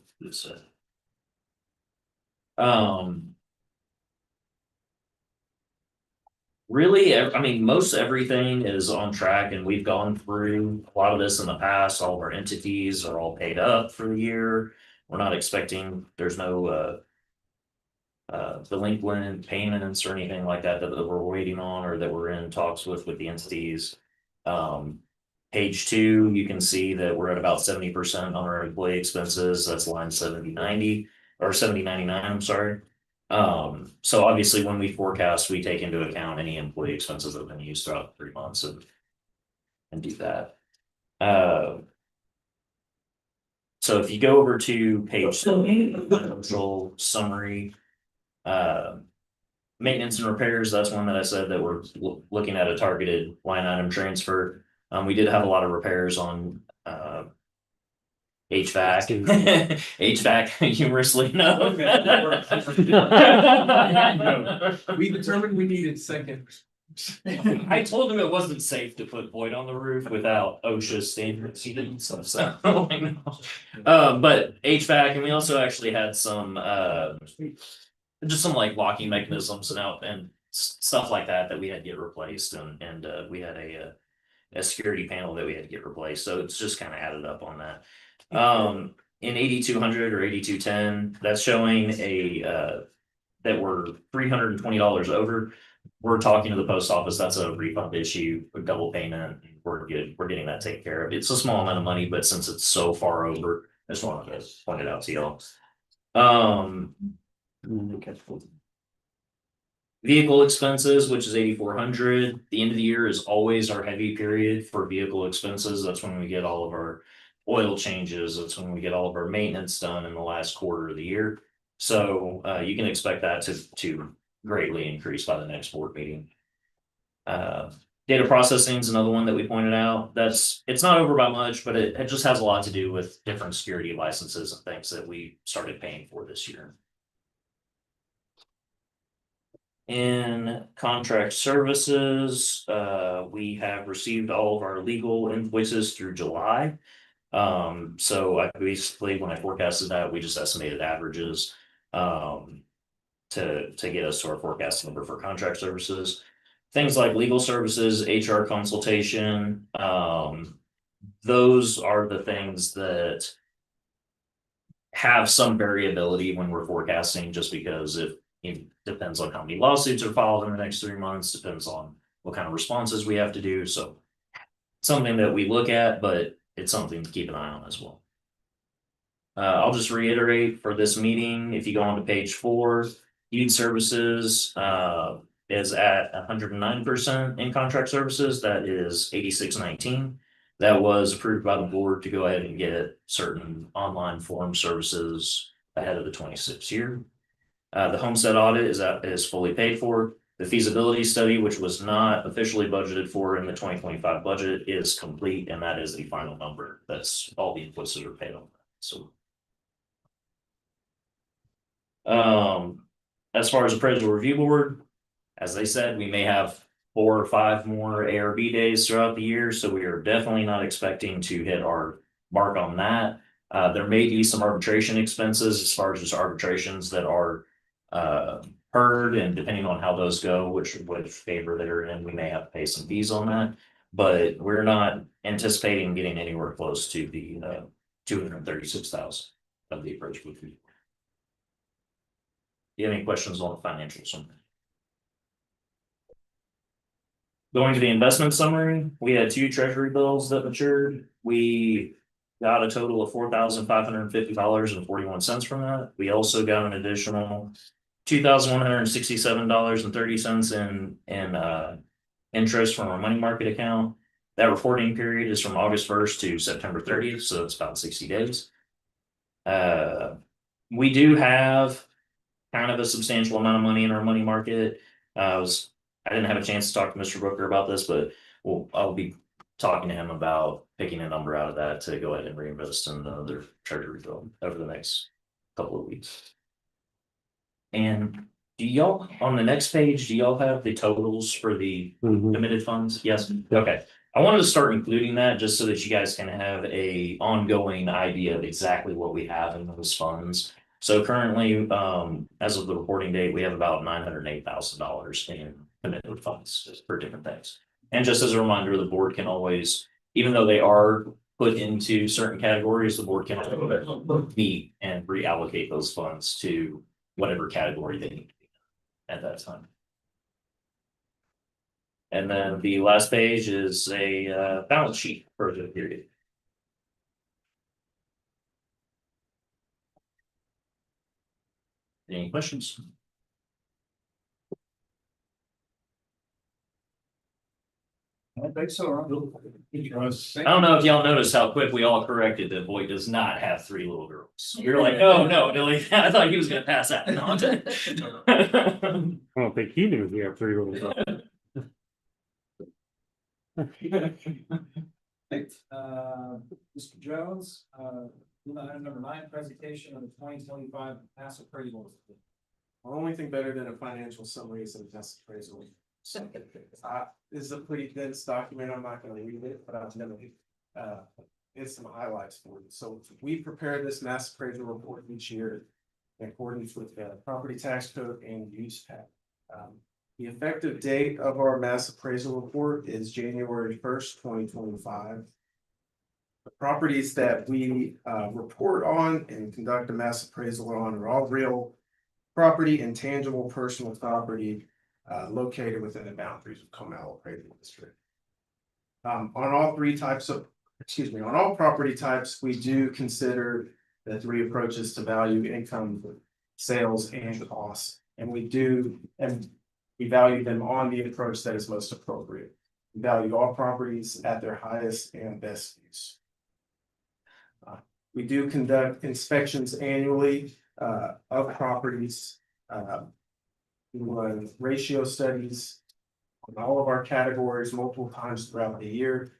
Really, I mean, most everything is on track and we've gone through a lot of this in the past. All of our entities are all paid up for the year. We're not expecting, there's no delinquent payments or anything like that that we're waiting on or that we're in talks with the entities. Page 2, you can see that we're at about 70% on our employee expenses. That's line 7090 or 7099, I'm sorry. So obviously when we forecast, we take into account any employee expenses that have been used throughout 3 months and do that. So if you go over to page 7, financial summary, maintenance and repairs, that's one that I said that we're looking at a targeted line item transfer. We did have a lot of repairs on HVAC. HVAC, humorously, no. We determined we needed second. I told him it wasn't safe to put Boyd on the roof without OSHA standards. He didn't, so. But HVAC, and we also actually had some just some like locking mechanisms and stuff like that we had to get replaced, and we had a security panel that we had to get replaced. So it's just kind of added up on that. In 8200 or 8210, that's showing that we're $320 over. We're talking to the post office. That's a refund issue, a double payment. We're good. We're getting that taken care of. It's a small amount of money, but since it's so far over, I just wanted to point it out to y'all. Vehicle expenses, which is 8,400. The end of the year is always our heavy period for vehicle expenses. That's when we get all of our oil changes. That's when we get all of our maintenance done in the last quarter of the year. So you can expect that to greatly increase by the next board meeting. Data processing is another one that we pointed out. It's not over by much, but it just has a lot to do with different security licenses and things that we started paying for this year. In contract services, we have received all of our legal invoices through July. So I basically, when I forecasted that, we just estimated averages to get us to our forecast number for contract services. Things like legal services, HR consultation, those are the things that have some variability when we're forecasting, just because it depends on how many lawsuits are filed in the next 3 months, depends on what kind of responses we have to do. So something that we look at, but it's something to keep an eye on as well. I'll just reiterate for this meeting, if you go on to page 4, youth services is at 109% in contract services. That is 8619. That was approved by the board to go ahead and get certain online form services ahead of the 26th year. The homestead audit is fully paid for. The feasibility study, which was not officially budgeted for in the 2025 budget, is complete, and that is the final number. That's all the inputs that are paid on. So, as far as appraisal review board, as they said, we may have 4 or 5 more ARB days throughout the year, so we are definitely not expecting to hit our mark on that. There may be some arbitration expenses as far as just arbitrations that are heard, and depending on how those go, which favor they're in, we may have to pay some fees on that. But we're not anticipating getting anywhere close to the 236,000 of the approach with fee. Do you have any questions on the financial summary? Going to the investment summary, we had 2 treasury bills that matured. We got a total of $4,550.41 from that. We also got an additional $2,167.30 in interest from our money market account. That reporting period is from August 1st to September 30th, so it's about 60 days. We do have kind of a substantial amount of money in our money market. I didn't have a chance to talk to Mr. Booker about this, but I'll be talking to him about picking a number out of that to go ahead and reinvest in another treasury bill over the next couple of weeks. And do y'all, on the next page, do y'all have the totals for the committed funds? Yes, okay. I wanted to start including that just so that you guys can have a ongoing idea of exactly what we have in those funds. So currently, as of the reporting date, we have about $908,000 in committed funds for different things. And just as a reminder, the board can always, even though they are put into certain categories, the board can meet and reallocate those funds to whatever category they need to be at that time. And then the last page is a balance sheet for the period. Any questions? I don't think so. I don't know if y'all noticed how quick we all corrected that Boyd does not have 3 little girls. You're like, oh no, Billy, I thought he was gonna pass that on. I don't think he knew he had 3 little girls. Mr. Jones, item number 9, presentation of the 2025 mass appraisal. Only thing better than a financial summary is a mass appraisal. This is a pretty dense document. I'm not gonna read it, but I'm gonna it's some highlights for you. So we prepare this mass appraisal report each year in accordance with the property tax code and use tax. The effective date of our mass appraisal report is January 1st, 2025. The properties that we report on and conduct a mass appraisal on are all real property and tangible personal property located within the boundaries of ComalAD Appraisal District. On all property types, we do consider the 3 approaches to value, income, sales, and cost. And we value them on the approach that is most appropriate. We value all properties at their highest and best use. We do conduct inspections annually of properties. We run ratio studies on all of our categories multiple times throughout the year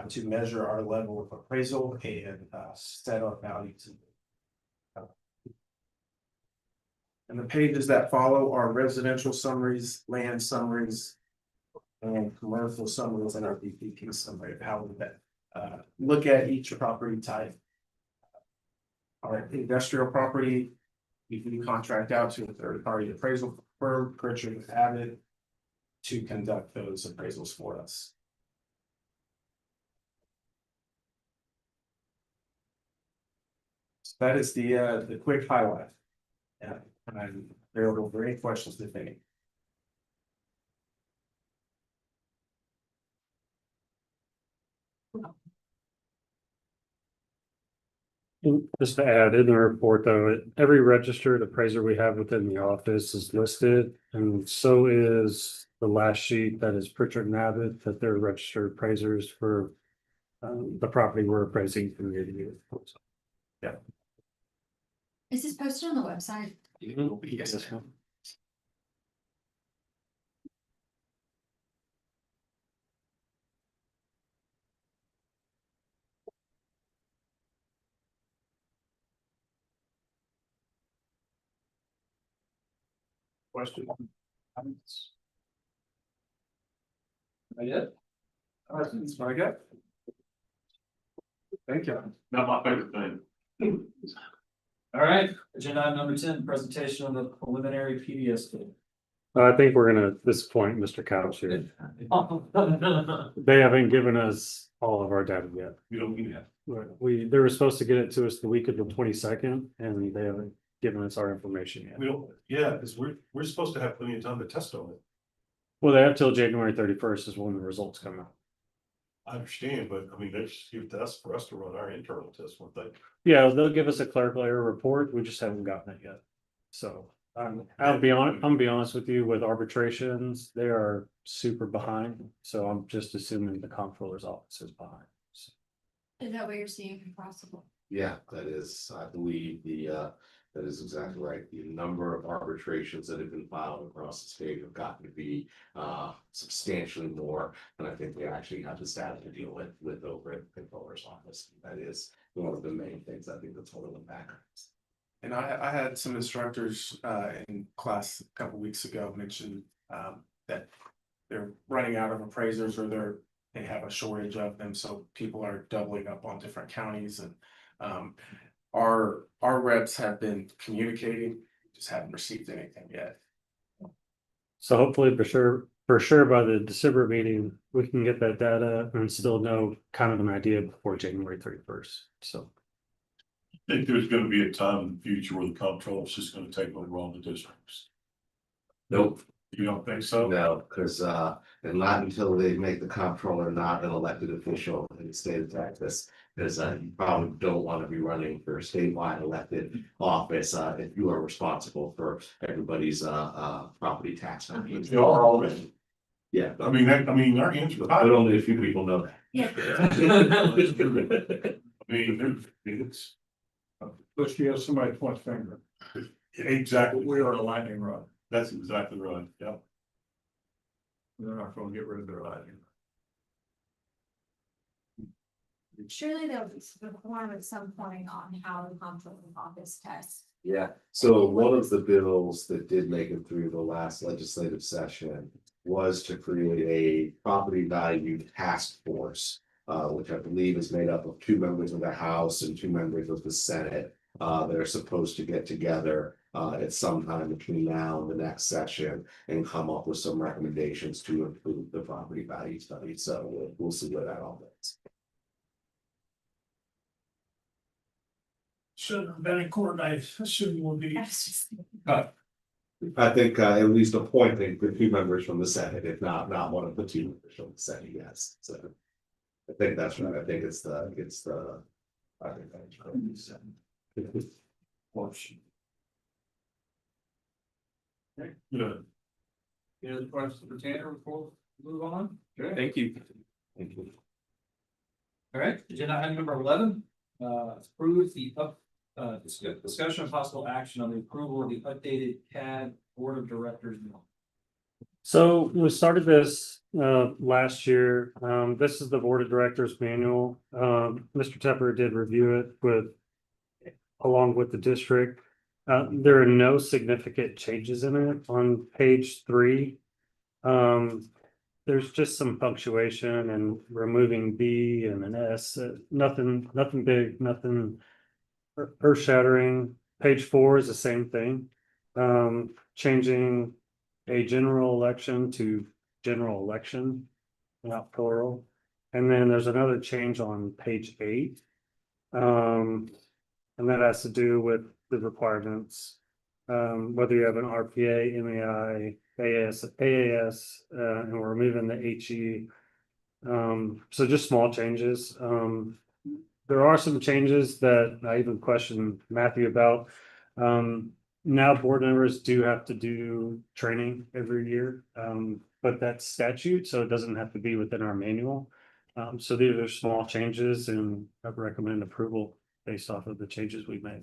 to measure our level of appraisal and set our values. And the pages that follow are residential summaries, land summaries, and commercial summaries, and our BPP summary of how we look at each property type. Our industrial property, we do contract out to a third-party appraisal firm, Pritchard Abbott, to conduct those appraisals for us. So that is the quick highlight. Yeah, and I'm available for any questions if any. Just to add in the report, though, every registered appraiser we have within the office is listed, and so is the last sheet that is Pritchard and Abbott, that they're registered appraisers for the property we're appraising from year to year. Yeah. Is this posted on the website? Yes. Question? Comments? Not yet? All right, that's what I got. Thank you. Not my favorite thing. All right, agenda item number 10, presentation of the preliminary PDS tool. I think we're gonna disappoint Mr. Couch here. They haven't given us all of our data yet. You don't need that. They were supposed to get it to us the week of the 22nd, and they haven't given us our information yet. We don't, yeah, because we're supposed to have plenty of time to test on it. Well, they have till January 31st is when the results come out. I understand, but I mean, that's for us to run our internal test, one thing. Yeah, they'll give us a clerical error report. We just haven't gotten it yet. So I'll be honest with you, with arbitrations, they are super behind. So I'm just assuming the comptroller's office is behind. So, Is that what you're seeing possible? Yeah, that is, I believe that is exactly right. The number of arbitrations that have been filed across the state have gotten to be substantially more. And I think we actually have the staff to deal with over at the controller's office. That is one of the main things I think that's holding them back. And I had some instructors in class a couple weeks ago mention that they're running out of appraisers or they have a shortage of them, so people are doubling up on different counties and our reps have been communicating, just haven't received anything yet. so hopefully for sure by the December meeting, we can get that data and still know kind of an idea before January 31st. So I think there's gonna be a time in the future where the comptroller's just gonna take over all the districts. Nope. You don't think so? No, because and not until they make the comptroller not an elected official in the state of Texas. Because you probably don't want to be running for a statewide elected office if you are responsible for everybody's property tax. You are already. Yeah, I mean, our hands are but tied. only a few people know that. I mean, it's. Let's give somebody point finger. Exactly, we are a lightning rod. That's exactly right, yep. They're not gonna get rid of their lightning. Surely there'll be some reform at some point on how the comptroller office tests. Yeah, so one of the bills that did make it through the last legislative session was to create a property value task force. Which I believe is made up of 2 members of the House and 2 members of the Senate. That are supposed to get together at some time between now and the next session and come up with some recommendations to improve the property value study. So we'll see where that all goes. Should have been in court, I assume will be. I think at least appointing the 2 members from the Senate, if not one of the 2 members from the Senate, yes. So I think that's right. I think it's the, I think that's right. Okay, good. Any other questions for Tanner before we move on? Okay. thank you. Thank you. All right, agenda item number 11, approve the discussion of possible action on the approval of the updated CAD Board of Directors. So we started this last year. This is the Board of Directors manual. Mr. Tepper did review it along with the district. There are no significant changes in it. On page 3, there's just some punctuation and removing B and an S. Nothing big, nothing earth shattering. Page 4 is the same thing. Changing a general election to general election, not plural. And then there's another change on page 8. And that has to do with the requirements. Whether you have an RPA, MAI, AAS, and we're removing the HE. So just small changes. There are some changes that I even questioned Matthew about. Now board members do have to do training every year, but that's statute, so it doesn't have to be within our manual. So these are small changes and I recommend approval based off of the changes we've made.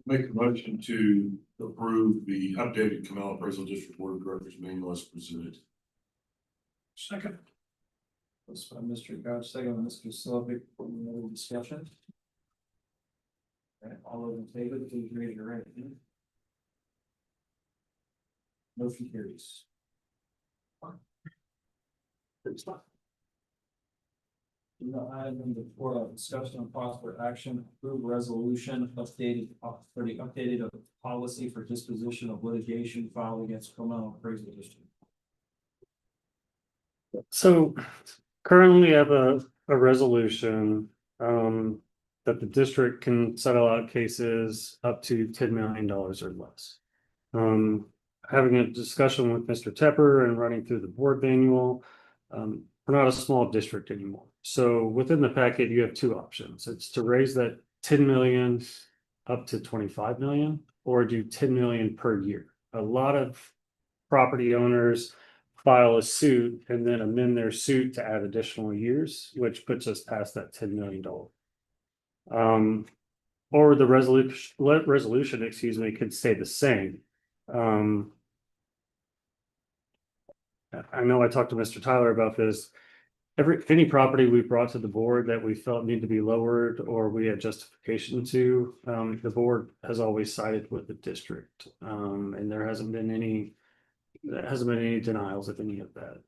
Make a motion to approve the updated Comal Appraisal District Board of Directors manual as presented. Second. First by Mr. Gotch, second by Mr. Sylvia, any discussion? All right, all those in favor, please raise your right hand. Motion carries. Item number 4, discussion on possible action, approve resolution updated for the updated policy for disposition of litigation filed against Comal Appraisal District. So currently I have a resolution that the district can settle out cases up to $10 million or less. Having a discussion with Mr. Tepper and running through the board manual, we're not a small district anymore. So within the packet, you have two options. It's to raise that 10 million up to 25 million, or do 10 million per year. A lot of property owners file a suit and then amend their suit to add additional years, which puts us past that $10 million. Or the resolution, excuse me, could stay the same. I know I talked to Mr. Tyler about this. Any property we brought to the board that we felt need to be lowered or we had justification to, the board has always sided with the district. And there hasn't been any denials of any of that.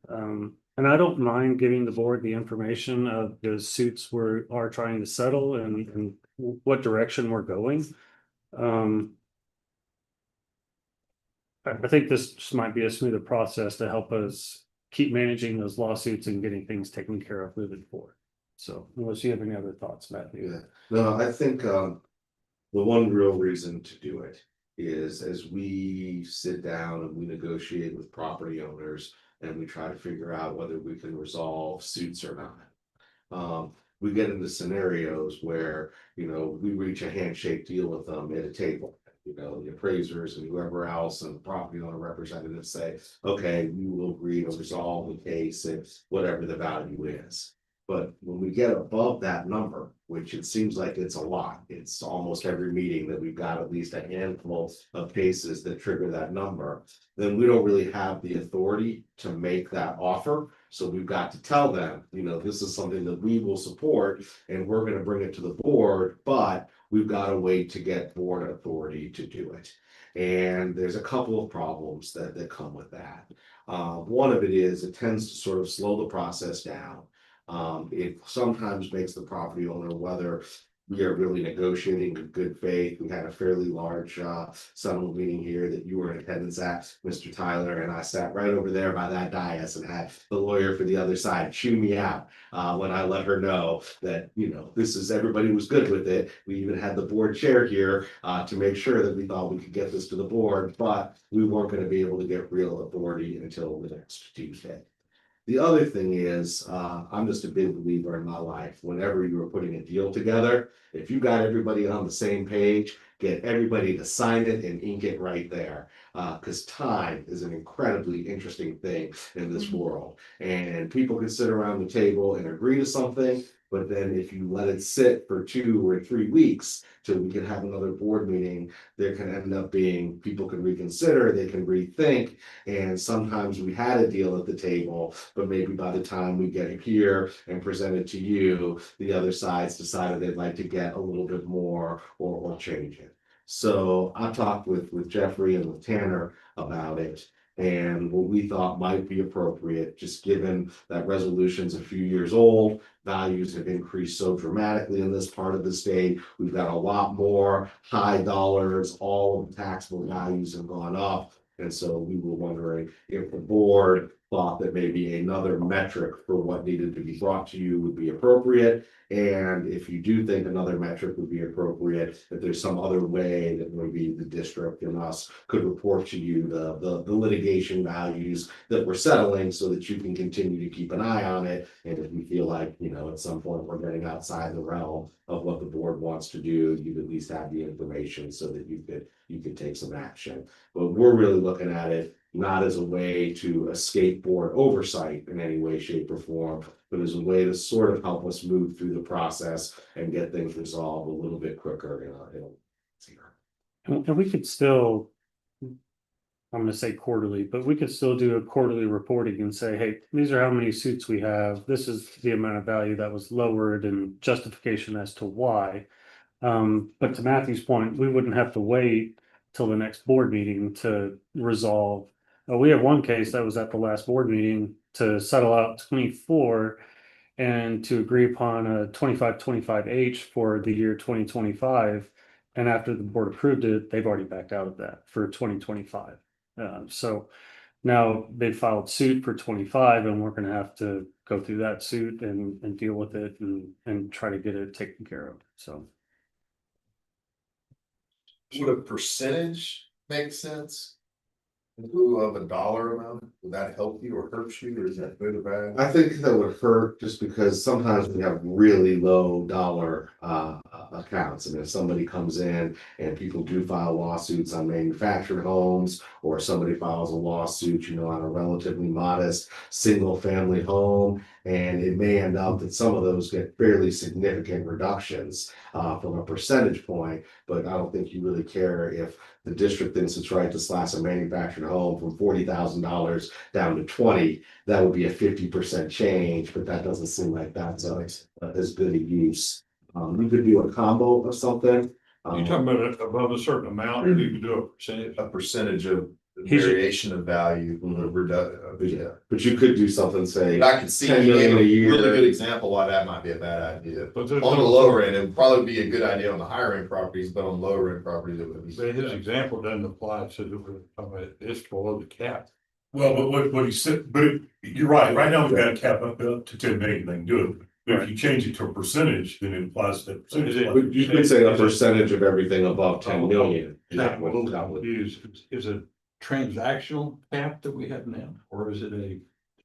And I don't mind giving the board the information of the suits we are trying to settle and what direction we're going. I think this just might be a smoother process to help us keep managing those lawsuits and getting things taken care of moving forward. So unless you have any other thoughts, Matthew. Yeah, no, I think the one real reason to do it is as we sit down and we negotiate with property owners and we try to figure out whether we can resolve suits or not. We get into scenarios where, you know, we reach a handshake deal with them at a table. You know, the appraisers and whoever else and the property owner representatives say, okay, we will agree to resolve the case if whatever the value is. But when we get above that number, which it seems like it's a lot, it's almost every meeting that we've got at least a handful of cases that trigger that number, then we don't really have the authority to make that offer. So we've got to tell them, you know, this is something that we will support and we're going to bring it to the board, but we've got to wait to get board authority to do it. And there's a couple of problems that come with that. One of it is it tends to sort of slow the process down. It sometimes makes the property owner, whether we are really negotiating in good faith. We had a fairly large settlement meeting here that you were in attendance at, Mr. Tyler, and I sat right over there by that dais and had the lawyer for the other side chew me out when I let her know that, you know, everybody was good with it. We even had the board chair here to make sure that we thought we could get this to the board, but we weren't going to be able to get real authority until the next Tuesday. The other thing is, I'm just a big believer in my life. Whenever you are putting a deal together, if you got everybody on the same page, get everybody to sign it and ink it right there. Because time is an incredibly interesting thing in this world. And people can sit around the table and agree to something, but then if you let it sit for 2 or 3 weeks till we can have another board meeting, there can end up being, people can reconsider, they can rethink. And sometimes we had a deal at the table, but maybe by the time we get it here and present it to you, the other side's decided they'd like to get a little bit more or change it. So I talked with Jeffrey and with Tanner about it. And what we thought might be appropriate, just given that resolution's a few years old, values have increased so dramatically in this part of the state. We've got a lot more high dollars, all of the taxable values have gone up. And so we were wondering if the board thought that maybe another metric for what needed to be brought to you would be appropriate. And if you do think another metric would be appropriate, if there's some other way that maybe the district and us could report to you the litigation values that we're settling so that you can continue to keep an eye on it. And if you feel like, you know, at some point we're getting outside the realm of what the board wants to do, you at least have the information so that you could take some action. But we're really looking at it not as a way to escape board oversight in any way, shape, or form, but as a way to sort of help us move through the process and get things resolved a little bit quicker. And we could still, I'm going to say quarterly, but we could still do a quarterly reporting and say, hey, these are how many suits we have. This is the amount of value that was lowered and justification as to why. But to Matthew's point, we wouldn't have to wait till the next board meeting to resolve. We have one case that was at the last board meeting to settle out 24 and to agree upon a 25-25H for the year 2025. And after the board approved it, they've already backed out of that for 2025. So Now they filed suit for 25 and we're gonna have to go through that suit and deal with it and try to get it taken care of, so. Would a percentage make sense? In lieu of a dollar amount, would that help you or hurt you, or is that good or bad? I think that would hurt just because sometimes we have really low dollar accounts. And if somebody comes in and people do file lawsuits on manufactured homes, or somebody files a lawsuit, on a relatively modest single family home, and it may end up that some of those get fairly significant reductions from a percentage point, but I don't think you really care if the district thinks it's right to slash a manufactured home from $40,000 down to 20. That would be a 50% change, but that doesn't seem like that's as good a use. You could do a combo of something. You're talking about above a certain amount, you could do A percentage of He's- variation of value. Yeah, but you could do something, say. I can see 10 you million gave a a year. really good example why that might be a bad idea. But On the lower end, it would probably be a good idea on the higher end properties, but on lower end properties, it would be. But his example doesn't apply to it's below the cap. Well, but what he said, you're right now we've got a cap up to 10 million, they can do it. But if you change it to a percentage, then it implies that. You could say a percentage of everything above 10 million. That would is a transactional cap that we have now, or is it a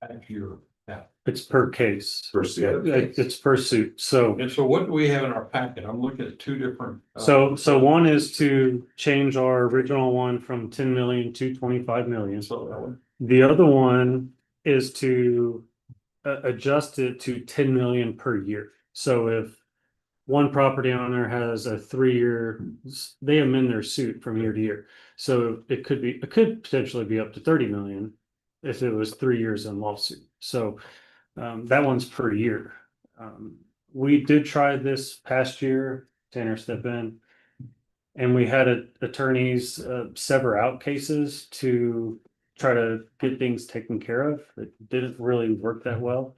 tax year cap? It's per case. Per suit. It's per suit, so. And so what do we have in our packet? I'm looking at two different. So one is to change our original one from 10 million to 25 million. So that one. The other one is to adjust it to 10 million per year. So if one property owner has a 3-year, they amend their suit from year to year. So it could potentially be up to 30 million if it was 3 years in lawsuit. So that one's per year. We did try this past year, Tanner stepped in, and we had attorneys sever out cases to try to get things taken care of. It didn't really work that well.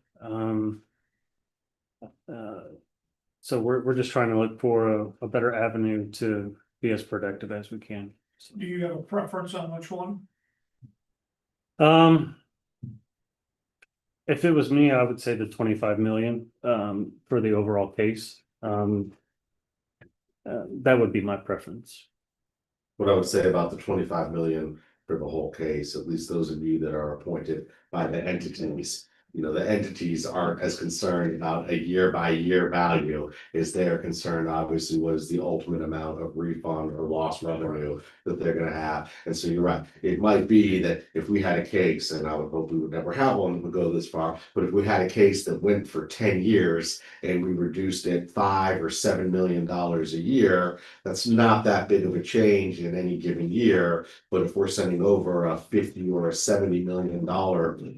So we're just trying to look for a better avenue to be as productive as we can. Do you have a preference on which one? If it was me, I would say the 25 million for the overall case. That would be my preference. What I would say about the 25 million for the whole case, at least those of you that are appointed by the entities. The entities aren't as concerned about a year by year value as they're concerned, obviously, what is the ultimate amount of refund or lost revenue that they're gonna have. And so you're right, it might be that if we had a case, and I would hope we would never have one that would go this far, but if we had a case that went for 10 years and we reduced it $5 or $7 million a year, that's not that big of a change in any given year. But if we're sending over a 50 or a $70 million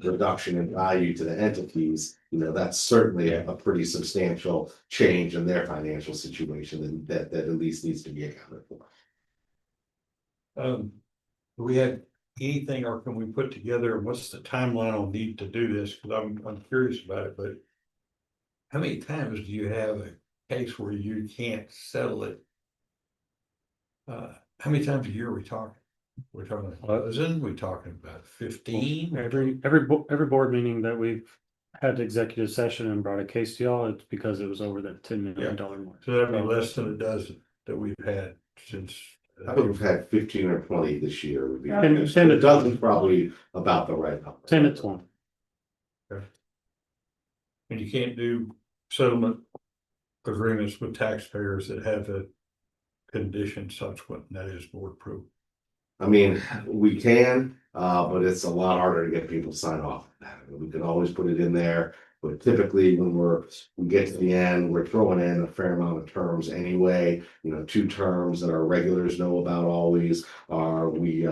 reduction in value to the entities, that's certainly a pretty substantial change in their financial situation that at least needs to be accounted for. Do we have anything, or can we put together, what's the timeline on need to do this? Because I'm curious about it, but how many times do you have a case where you can't settle it? How many times a year are we talking? We're talking about a dozen, we're talking about 15. Every board meeting that we've had executive session and brought a case to y'all, it's because it was over that $10 million mark. So that'd be less than a dozen that we've had since. I think we've had 15 or 20 this year. Would be 10 to a dozen, probably about the right number. 10 to 20. And you can't do settlement agreements with taxpayers that have a condition subsequent, and that is board approval. I mean, we can, but it's a lot harder to get people to sign off. We can always put it in there, but typically when we get to the end, we're throwing in a fair amount of terms anyway. 2 terms that our regulars know about always are we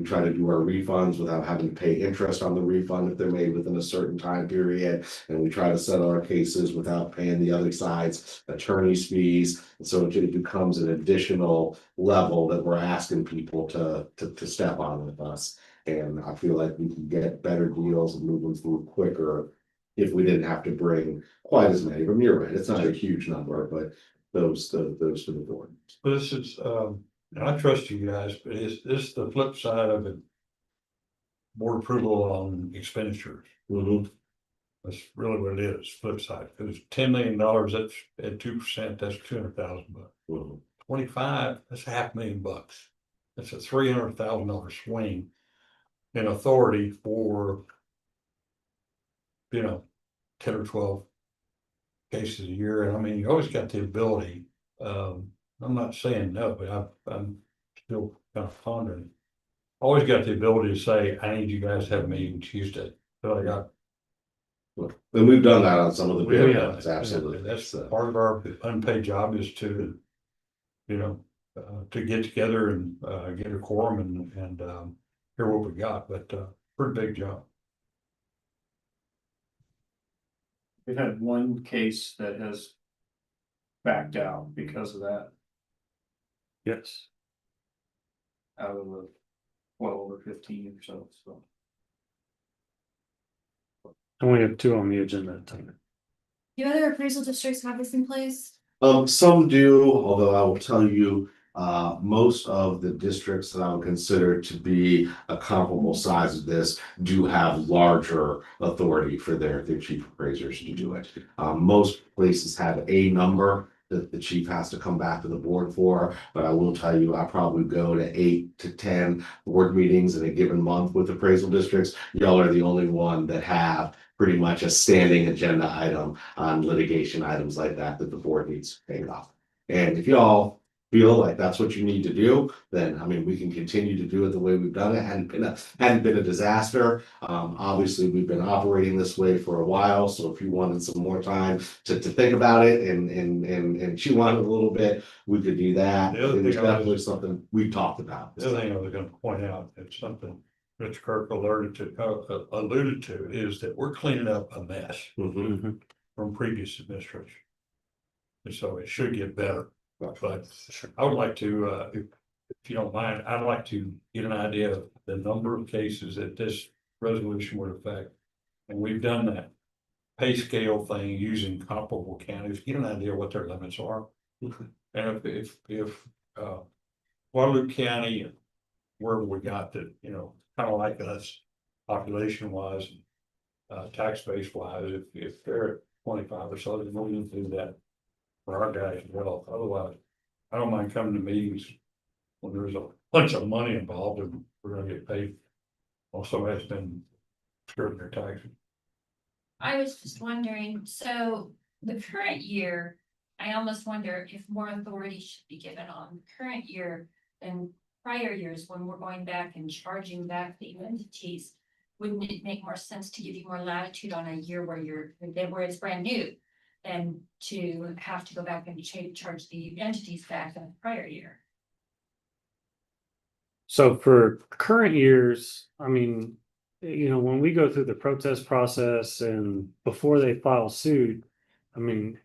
try to do our refunds without having to pay interest on the refund if they're made within a certain time period, and we try to settle our cases without paying the other side's attorney's fees. And so it becomes an additional level that we're asking people to step on with us. And I feel like we can get better deals and move them through quicker if we didn't have to bring quite as many. But you're right, it's not a huge number, but those to the board. This is, I trust you guys, but is this the flip side of it? board approval on expenditures. Mhm. That's really what it is, flip side, because $10 million, that's at 2%, that's $200,000. Mhm. 25, that's $500,000. That's a $300,000 swing in authority for, 10 or 12 cases a year. And I mean, you always got the ability, I'm not saying no, but I'm still kind of pondering. Always got the ability to say, I need you guys to have a meeting Tuesday. So I got. And we've done that on some of the We big have, ones, absolutely. That's part of our unpaid job is to, to get together and, get a quorum and hear what we got, but, pretty big job. We've had one case that has backed out because of that, Yes. out of the well over 15 or so. And we have 2 on the agenda tonight. Do other appraisal districts have this in place? Some do, although I will tell you, most of the districts that I would consider to be a comparable size of this do have larger authority for their chief appraisers to do it. Most places have a number that the chief has to come back to the board for, but I will tell you, I probably go to 8 to 10 board meetings in a given month with appraisal districts. Y'all are the only one that have pretty much a standing agenda item on litigation items like that the board needs to take off. And if y'all feel like that's what you need to do, then I mean, we can continue to do it the way we've done it. Hadn't been a disaster. Obviously, we've been operating this way for a while. So if you wanted some more time to think about it and chew on it a little bit, we could do that. The other It was thing definitely something we talked about. The other thing I was gonna point out, it's something Rich Kirk alluded to, is that we're cleaning up a mess Mhm. from previous administration. And so it should get better, but I would like to, if you don't mind, I'd like to get an idea of the number of cases that this resolution would affect. And we've done that pay scale thing using comparable counties, get an idea what their limits are. And if Guadalupe County, wherever we got that, kind of like us, population wise, tax base wise, if they're at 25 or so, then we'll need to do that for our guys as well. Otherwise, I don't mind coming to meetings when there's a bunch of money involved and we're gonna get paid. Also, has been skirting their taxes. I was just wondering, so the current year, I almost wonder if more authority should be given on the current year than prior years when we're going back and charging back the entities. Wouldn't it make more sense to give you more latitude on a year where it's brand new than to have to go back and charge the entities back in the prior year? So for current years, I mean, when we go through the protest process and before they file suit, I mean,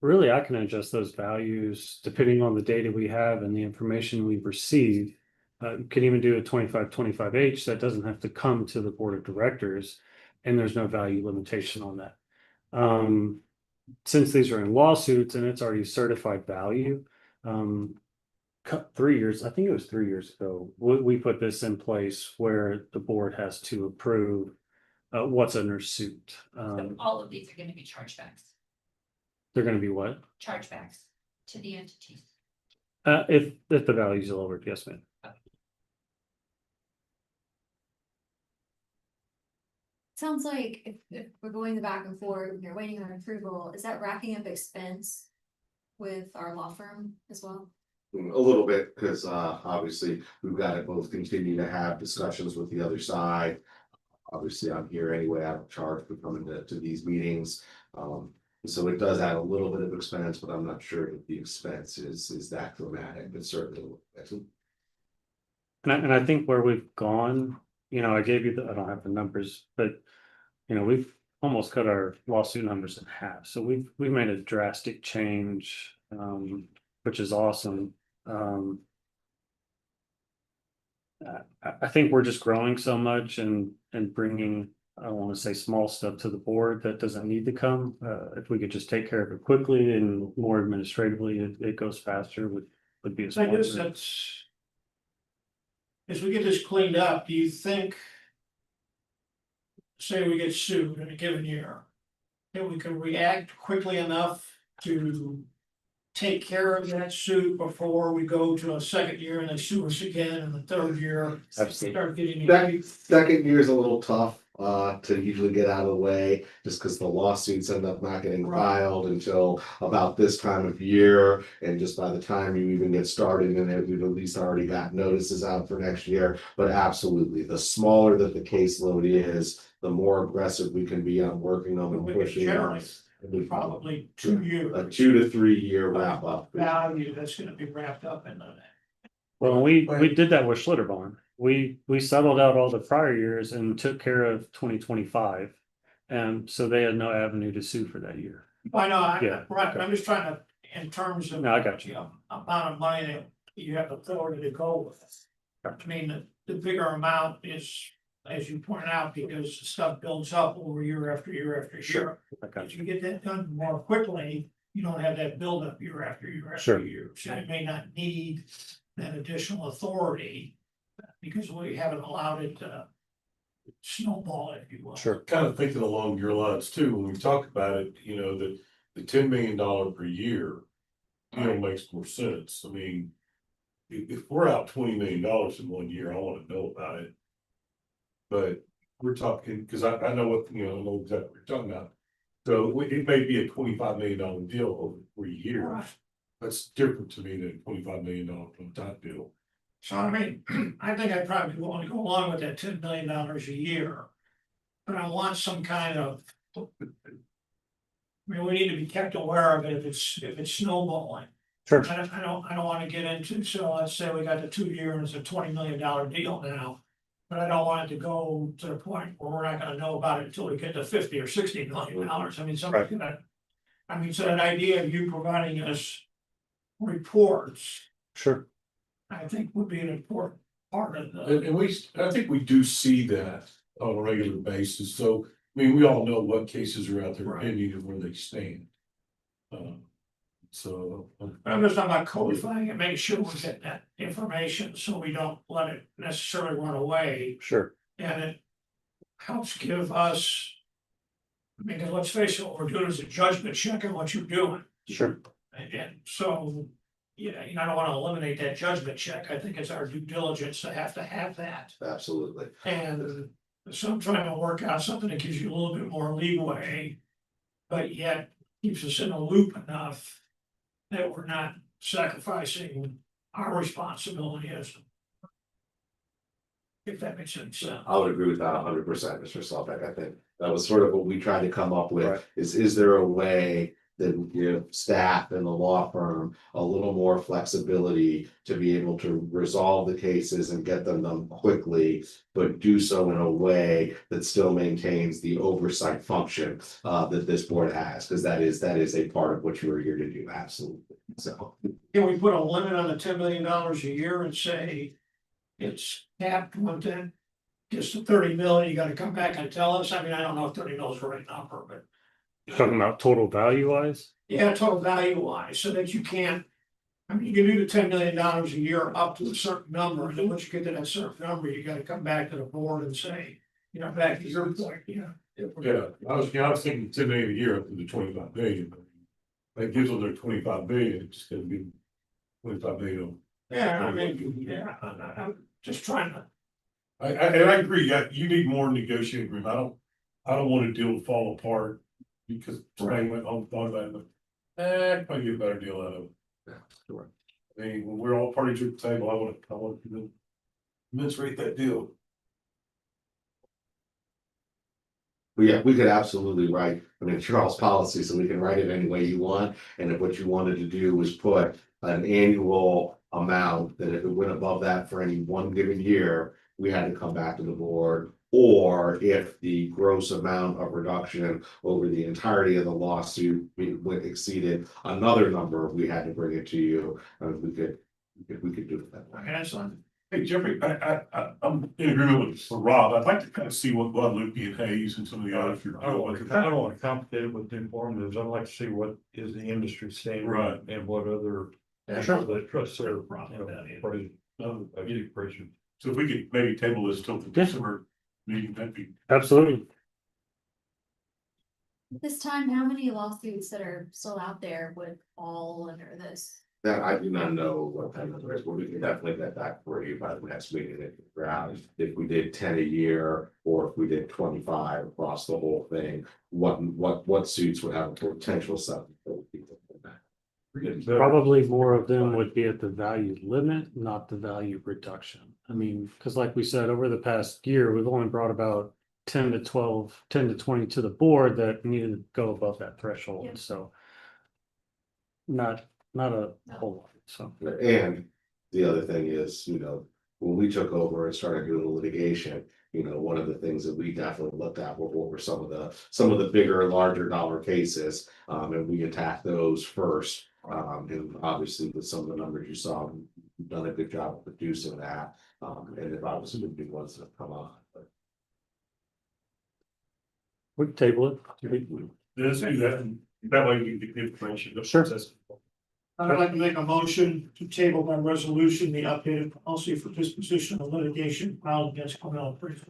really, I can adjust those values depending on the data we have and the information we've received. Can even do a 25/25H that doesn't have to come to the board of directors, and there's no value limitation on that. Since these are in lawsuits and it's already certified value, 3 years, I think it was 3 years ago, we put this in place where the board has to approve what's under suit. So all of these are gonna be chargebacks, They're gonna be what? chargebacks to the entities. If the value's lowered, yes, ma'am. Sounds like if we're going the back and forth, you're waiting on approval, is that racking up expense with our law firm as well? A little bit, because obviously we've got to both continue to have discussions with the other side. Obviously, I'm here anyway, I'm charged for coming to these meetings. So it does add a little bit of expense, but I'm not sure if the expense is that dramatic, but certainly. And I think where we've gone, I gave you I don't have the numbers, but we've almost cut our lawsuit numbers in half. So we've made a drastic change, which is awesome. I think we're just growing so much and bringing, I don't want to say small stuff to the board that doesn't need to come. If we could just take care of it quickly and more administratively, it goes faster would be a I smart guess move. that's. As we get this cleaned up, do you think say we get sued in a given year, that we can react quickly enough to take care of that suit before we go to a second year and they sue us again in the third year. Start getting. That second year is a little tough to usually get out of the way, just because the lawsuits end up not getting filed until about this time of year. And just by the time you even get started in it, we've at least already got notices out for next year. But absolutely, the smaller that the caseload is, the more aggressive we can be on working on and pushing. Probably 2 years. A 2 to 3 year wrap up. Value that's gonna be wrapped up in that. Well, we did that with Schlitterbahn. We settled out all the prior years and took care of 2025. And so they had no avenue to sue for that year. I know, Yeah, right, okay. I'm just trying to, in terms of. No, I got you. Amount of money that you have authority to go with. I mean, the bigger amount is, as you point out, because stuff builds up over year after year after year. I got If you get that done more quickly, you don't have that buildup year after year after Sure. year. So you may not need that additional authority because we haven't allowed it to snowball, if you will. Sure. Kind of thinking along your lines too, when we talk about it, you know, the $10 million per year. Makes more sense. I mean. If we're out $20 million in 1 year, I wanna know about it. But we're talking, cause I know what, I know exactly what you're talking about. So it may be a $25 million deal over 3 years. Right. That's different to me than a $25 million one-time deal. So I mean, I think I'd probably want to go along with that $10 million a year. But I want some kind of. I mean, we need to be kept aware of it if it's snowballing. Sure. I don't wanna get into, so let's say we got the 2 year and it's a $20 million deal now. But I don't want it to go to the point where we're not gonna know about it until we get to 50 or 60 million dollars. I mean, somebody's gonna. I mean, so that idea of you providing us reports, Sure. I think would be an important part of the. And I think we do see that on a regular basis, so, I mean, we all know what cases are out there pending and where they stand. So. I'm just talking about codifying and making sure we get that information, so we don't let it necessarily run away. Sure. And it helps give us. Because let's face it, what we're doing is a judgment check on what you're doing. Sure. And so, I don't wanna eliminate that judgment check. I think it's our due diligence to have that. Absolutely. And so I'm trying to work out something that gives you a little bit more leeway. But yet keeps us in a loop enough that we're not sacrificing our responsibility as. If that makes any sense. I would agree with that 100%, Mr. Suffolk. I think that was sort of what we tried to come up with, Right. is there a way that we give staff in the law firm a little more flexibility to be able to resolve the cases and get them done quickly, but do so in a way that still maintains the oversight function that this board has, because that is a part of what you are here to do, absolutely. So. Can we put a limit on the $10 million a year and say it's capped when it gets to 30 million, you gotta come back and tell us? I mean, I don't know if 30 mil is the right number, but. Talking about total value wise? Yeah, total value wise, so that you can't. I mean, you can do the $10 million a year up to a certain number, and then once you get to that certain number, you gotta come back to the board and say, back to your point, Yeah, I was thinking 10 million a year up to the 25 million. That gives them their 25 million, it's gonna be 25 million. Yeah, I mean, I'm just trying to. And I agree, you need more negotiating room. I don't want a deal to fall apart because somebody went home, thought about it. If I get a better deal out of it. Yeah, sure. I mean, when we're all parties at the table, I want to commence rate that deal. Well, yeah, we could absolutely write, Charles policy, so we can write it any way you want, and if what you wanted to do was put an annual amount, that if it went above that for any one given year, we had to come back to the board. Or if the gross amount of reduction over the entirety of the lawsuit exceeded another number, we had to bring it to you, we could do it that way. Excellent. Hey, Jeffrey, I'm in agreement with Rob. I'd like to kind of see what Guadalupe and Hayes and some of the others are I don't doing. want to complicate it with the informatives. I'd like to see what is the industry standard. Right. And what other. Sure. The trust serve, appraisal. So if we could maybe table this till the December meeting, that'd be. Absolutely. At this time, how many lawsuits that are still out there would fall under this? That I do not know what kind of risk, but we can definitely get that for you by the next meeting and figure out if we did 10 a year. Or if we did 25 across the whole thing, what suits would have a potential settlement. Probably more of them would be at the value limit, not the value reduction. I mean, because like we said, over the past year, we've only brought about 10 to 12, 10 to 20 to the board that needed to go above that threshold, Yeah. so. Not a whole lot, so. And the other thing is, when we took over and started doing the litigation, one of the things that we definitely looked at were some of the bigger, larger dollar cases. And we attacked those first. And obviously with some of the numbers you saw, we've done a good job of reducing that. And if obviously the big ones that have come on, but. We can table it. Let's do that. That way you get the information. Sure. I'd like to make a motion to table by resolution the updated policy for disposition of litigation filed against ComalAD.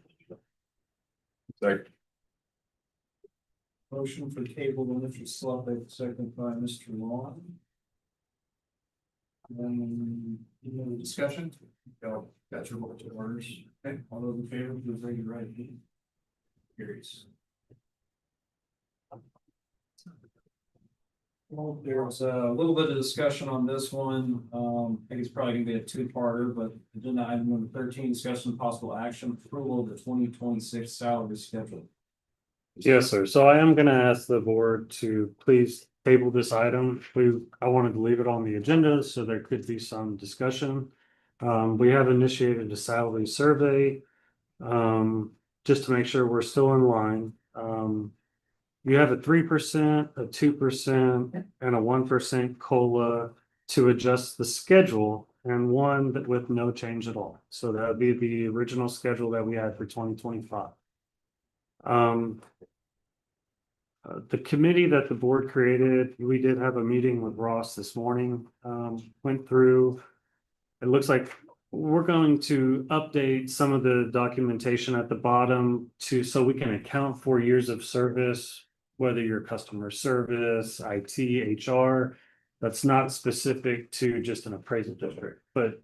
Second. Motion for table by Mr. Sloughman, second by Mr. Long. Any other discussion? Got your vote to orders. Okay, all those in favor, please raise your right hand. Carries. Well, there was a little bit of discussion on this one. I think it's probably gonna be a two-parter, but agenda item number 13, discussion of possible action approval of the 2026 salary schedule. Yes, sir. So I am gonna ask the board to please table this item. I wanted to leave it on the agenda, so there could be some discussion. We have initiated a salary survey, just to make sure we're still in line. You have a 3%, a 2%, and a 1% COLA to adjust the schedule, and one that with no change at all. So that would be the original schedule that we had for 2025. The committee that the board created, we did have a meeting with Ross this morning, went through. It looks like we're going to update some of the documentation at the bottom so we can account for years of service, whether you're customer service, IT, HR. That's not specific to just an appraisal district, but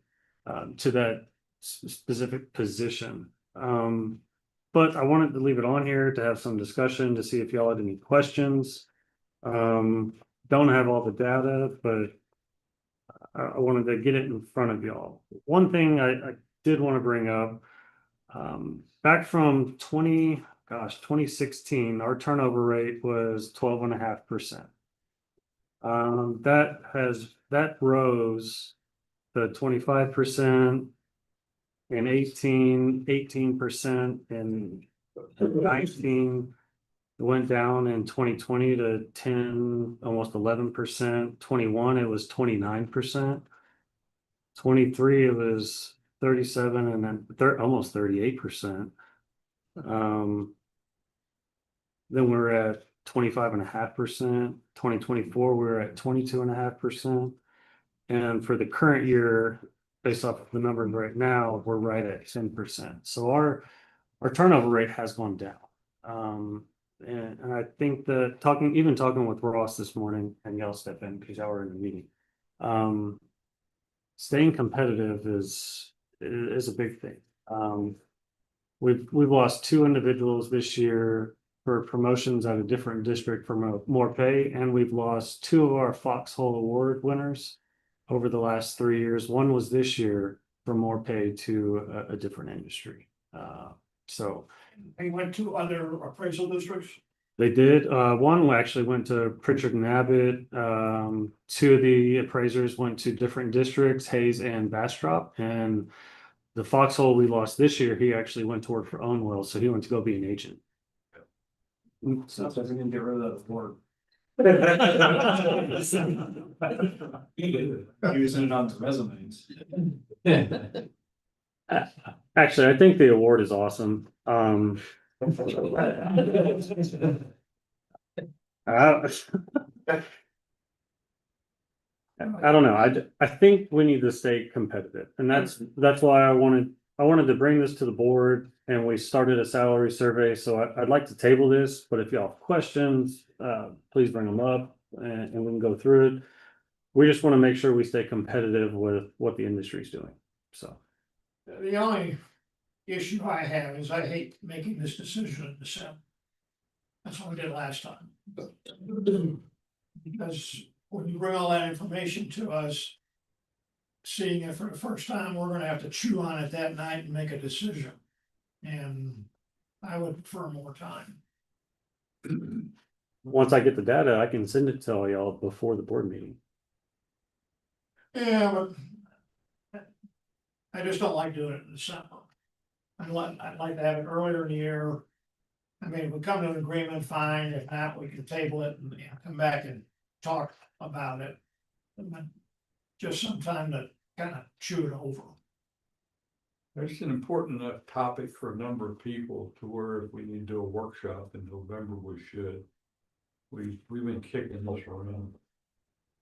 to that specific position. But I wanted to leave it on here to have some discussion to see if y'all had any questions. Don't have all the data, but I wanted to get it in front of y'all. One thing I did want to bring up, back from 2016, our turnover rate was 12.5%. That rose to 25% in 18% in 19. It went down in 2020 to 10, almost 11%. 21, it was 29%. 23, it was 37, and then almost 38%. Then we're at 25.5%. 2024, we're at 22.5%. And for the current year, based off of the numbers right now, we're right at 10%. So our turnover rate has gone down. And I think that talking with Ross this morning, and y'all step in because y'all were in the meeting. Staying competitive is a big thing. We've lost 2 individuals this year for promotions at a different district for more pay, and we've lost 2 of our Foxhole Award winners over the last 3 years. One was this year for more pay to a different industry. So They went to other appraisal districts. they did. One actually went to Pritchard and Abbott. 2 of the appraisers went to different districts, Hayes and Bastrop. And the Foxhole we lost this year, he actually went to work for Ownwell, so he went to go be an agent. Sounds like we can get rid of that word. Using it on the resumes. Actually, I think the award is awesome. I don't know. I think we need to stay competitive, and that's why I I wanted to bring this to the board and we started a salary survey, so I'd like to table this, but if y'all have questions, please bring them up and we can go through it. We just want to make sure we stay competitive with what the industry's doing, so. The only issue I have is I hate making this decision in December. That's what we did last time. Because when you bring all that information to us, seeing it for the first time, we're gonna have to chew on it that night and make a decision. And I would prefer more time. Once I get the data, I can send it to all y'all before the board meeting. Yeah, but I just don't like doing it in December. I'd like to have it earlier in the year. I mean, if we come to an agreement, fine. If not, we can table it and come back and talk about it. And then just some time to kind of chew it over. It's an important enough topic for a number of people to where if we need to do a workshop in November, we should. We've been kicking this around.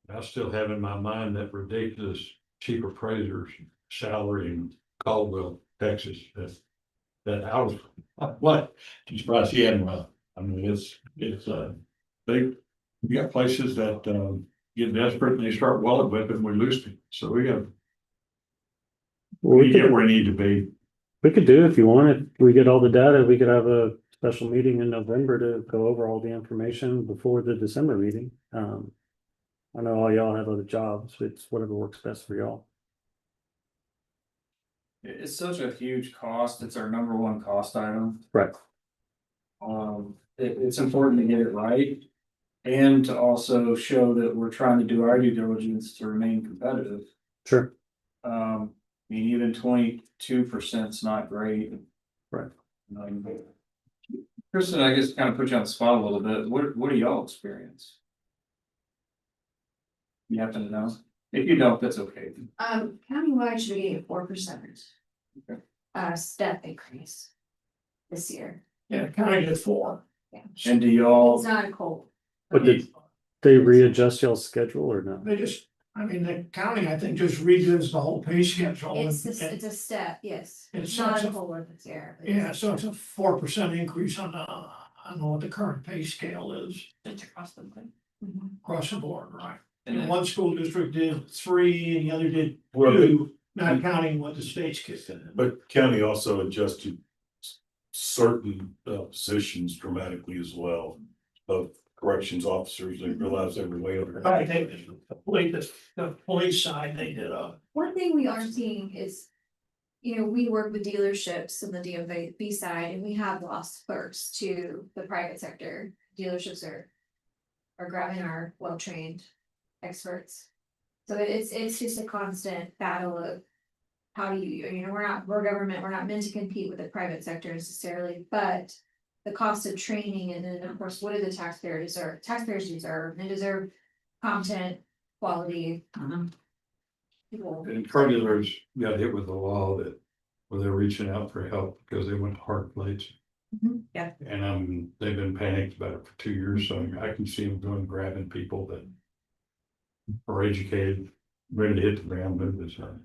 I still have in my mind that ridiculous chief appraiser's salary in Caldwell, Texas, that I was, what, I'm surprised he hadn't, I mean, it's, you got places that, get desperate and they start wallet whipping, and we lose people, so we got. We get where we need to be. We could do, if you want, if we get all the data, we could have a special meeting in November to go over all the information before the December meeting. I know all y'all have other jobs, it's whatever works best for y'all. It's such a huge cost. It's our number one cost item. Right. It's important to get it right. And to also show that we're trying to do our due diligence to remain competitive. Sure. I mean, even 22% is not great. Right. Kristen, I guess kind of put you on the spot a little bit. What do y'all experience? You happen to know? If you don't, that's okay. Countywide should be a 4%. Okay. Step increase this year. Yeah, county did 4. Yeah. And do y'all, It's not a cold. But did they readjust y'all's schedule or no? They just, I mean, the county, I think, just redoes the whole pay schedule. It's and- a step, yes. It's Not such a a- cold this year. Yeah, so it's a 4% increase on I don't know what the current pay scale is Just across the board. Mhm. across the board, right? And And one school district did 3 and the other did Well, 2, not counting what the state's kicked in. But county also adjusted certain positions dramatically as well. Of corrections officers, they realized they were way over. I think the police side, they did One thing we are seeing is, we work with dealerships on the DMV side and we have lost clerks to the private sector. Dealerships are grabbing our well-trained experts. So it's just a constant battle of how do we're government, we're not meant to compete with the private sector necessarily, but the cost of training and then of course, what do the taxpayers deserve? Taxpayers deserve, they deserve content, quality. People. And carpenters got hit with the law that, where they're reaching out for help because they went to hard plates. Yeah. And they've been panicked about it for 2 years, so I can see them going grabbing people that are educated, ready to hit the ground, move this on.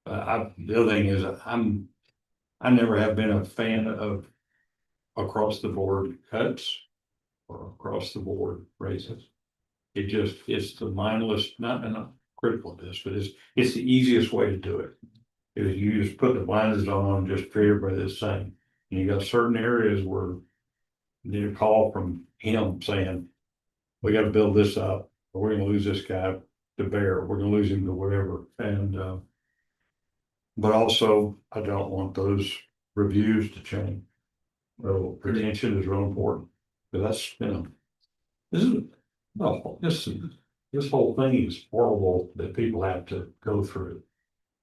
The other thing is, I never have been a fan of across the board cuts or across the board raises. It's the mindless, not critical of this, but it's the easiest way to do it. Is you just put the blinders on, just treat everybody the same. And you got certain areas where you need a call from him saying, we gotta build this up, or we're gonna lose this guy to bear, we're gonna lose him to wherever, and but also, I don't want those reviews to change. So retention is real important, but that's, this whole thing is horrible that people have to go through.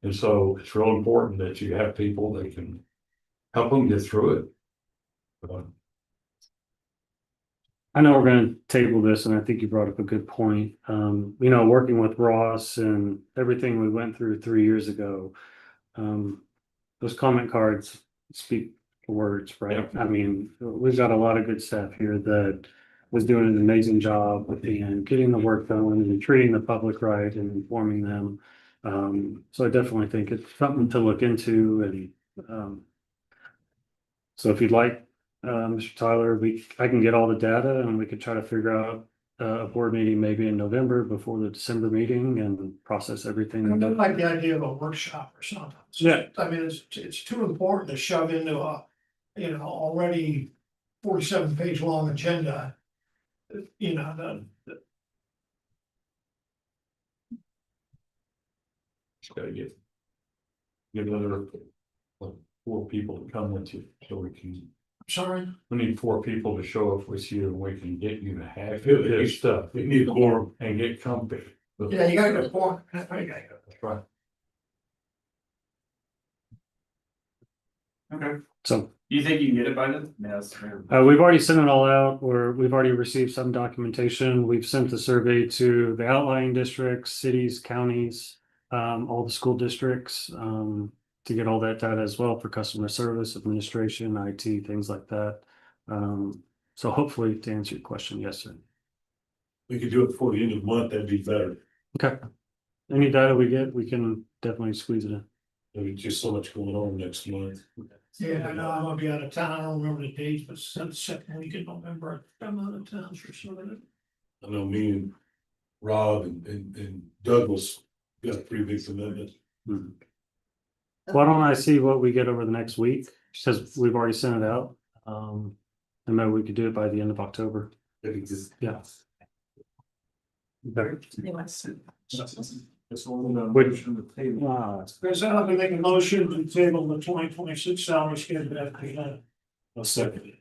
And so it's real important that you have people that can help them get through it. I know we're gonna table this, and I think you brought up a good point. Working with Ross and everything we went through 3 years ago. Those comment cards speak words, right? I mean, we've got a lot of good staff here that was doing an amazing job and getting the work done and treating the public right and informing them. So I definitely think it's something to look into so if you'd like, Mr. Tyler, I can get all the data and we could try to figure out a board meeting maybe in November before the December meeting and process everything. I like the idea of a workshop or something. Yeah. I mean, it's too important to shove into a, already 47-page long agenda. Just gotta get another, like, 4 people to come with you, so we can. Sorry. We need 4 people to show up with you, and we can get you to have Yeah, this stuff. we need a quorum. And get comfy. Yeah, you gotta get a point. That's right. Okay. So Do you think you can get it by then? Yes. we've already sent it all out, or we've already received some documentation. We've sent the survey to the outlying districts, cities, counties, all the school districts, to get all that data as well for customer service, administration, IT, things like that. So hopefully to answer your question, yes, sir. We could do it before the end of the month, that'd be better. Okay. Any data we get, we can definitely squeeze it in. There's just so much going on next month. Yeah, I know I'm gonna be out of town. I don't remember the dates, but it's the second week in November. I'm out of town for some of it. I know me and Rob and Douglas got a pretty big commitment. Why don't I see what we get over the next week, because we've already sent it out. And maybe we could do it by the end of October. Yeah. Okay. Chris, I'll be making a motion to table the 2026 salary schedule that we had. A second.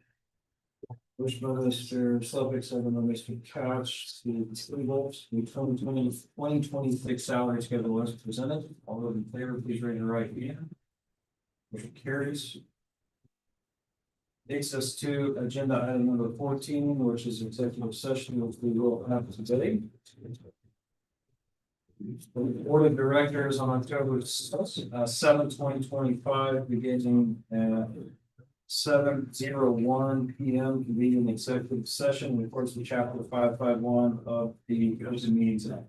Motion by Mr. Slepik, second by Mr. Couch, to table the 2026 salary schedule as presented. All those in favor, please raise your right hand. Motion carries. Takes us to agenda item number 14, which is executive session, which we will have today. The Board of Directors on October 7, 2025, beginning at 7:01 PM, convene an executive session in accordance with Chapter 551 of the Open Meetings Act.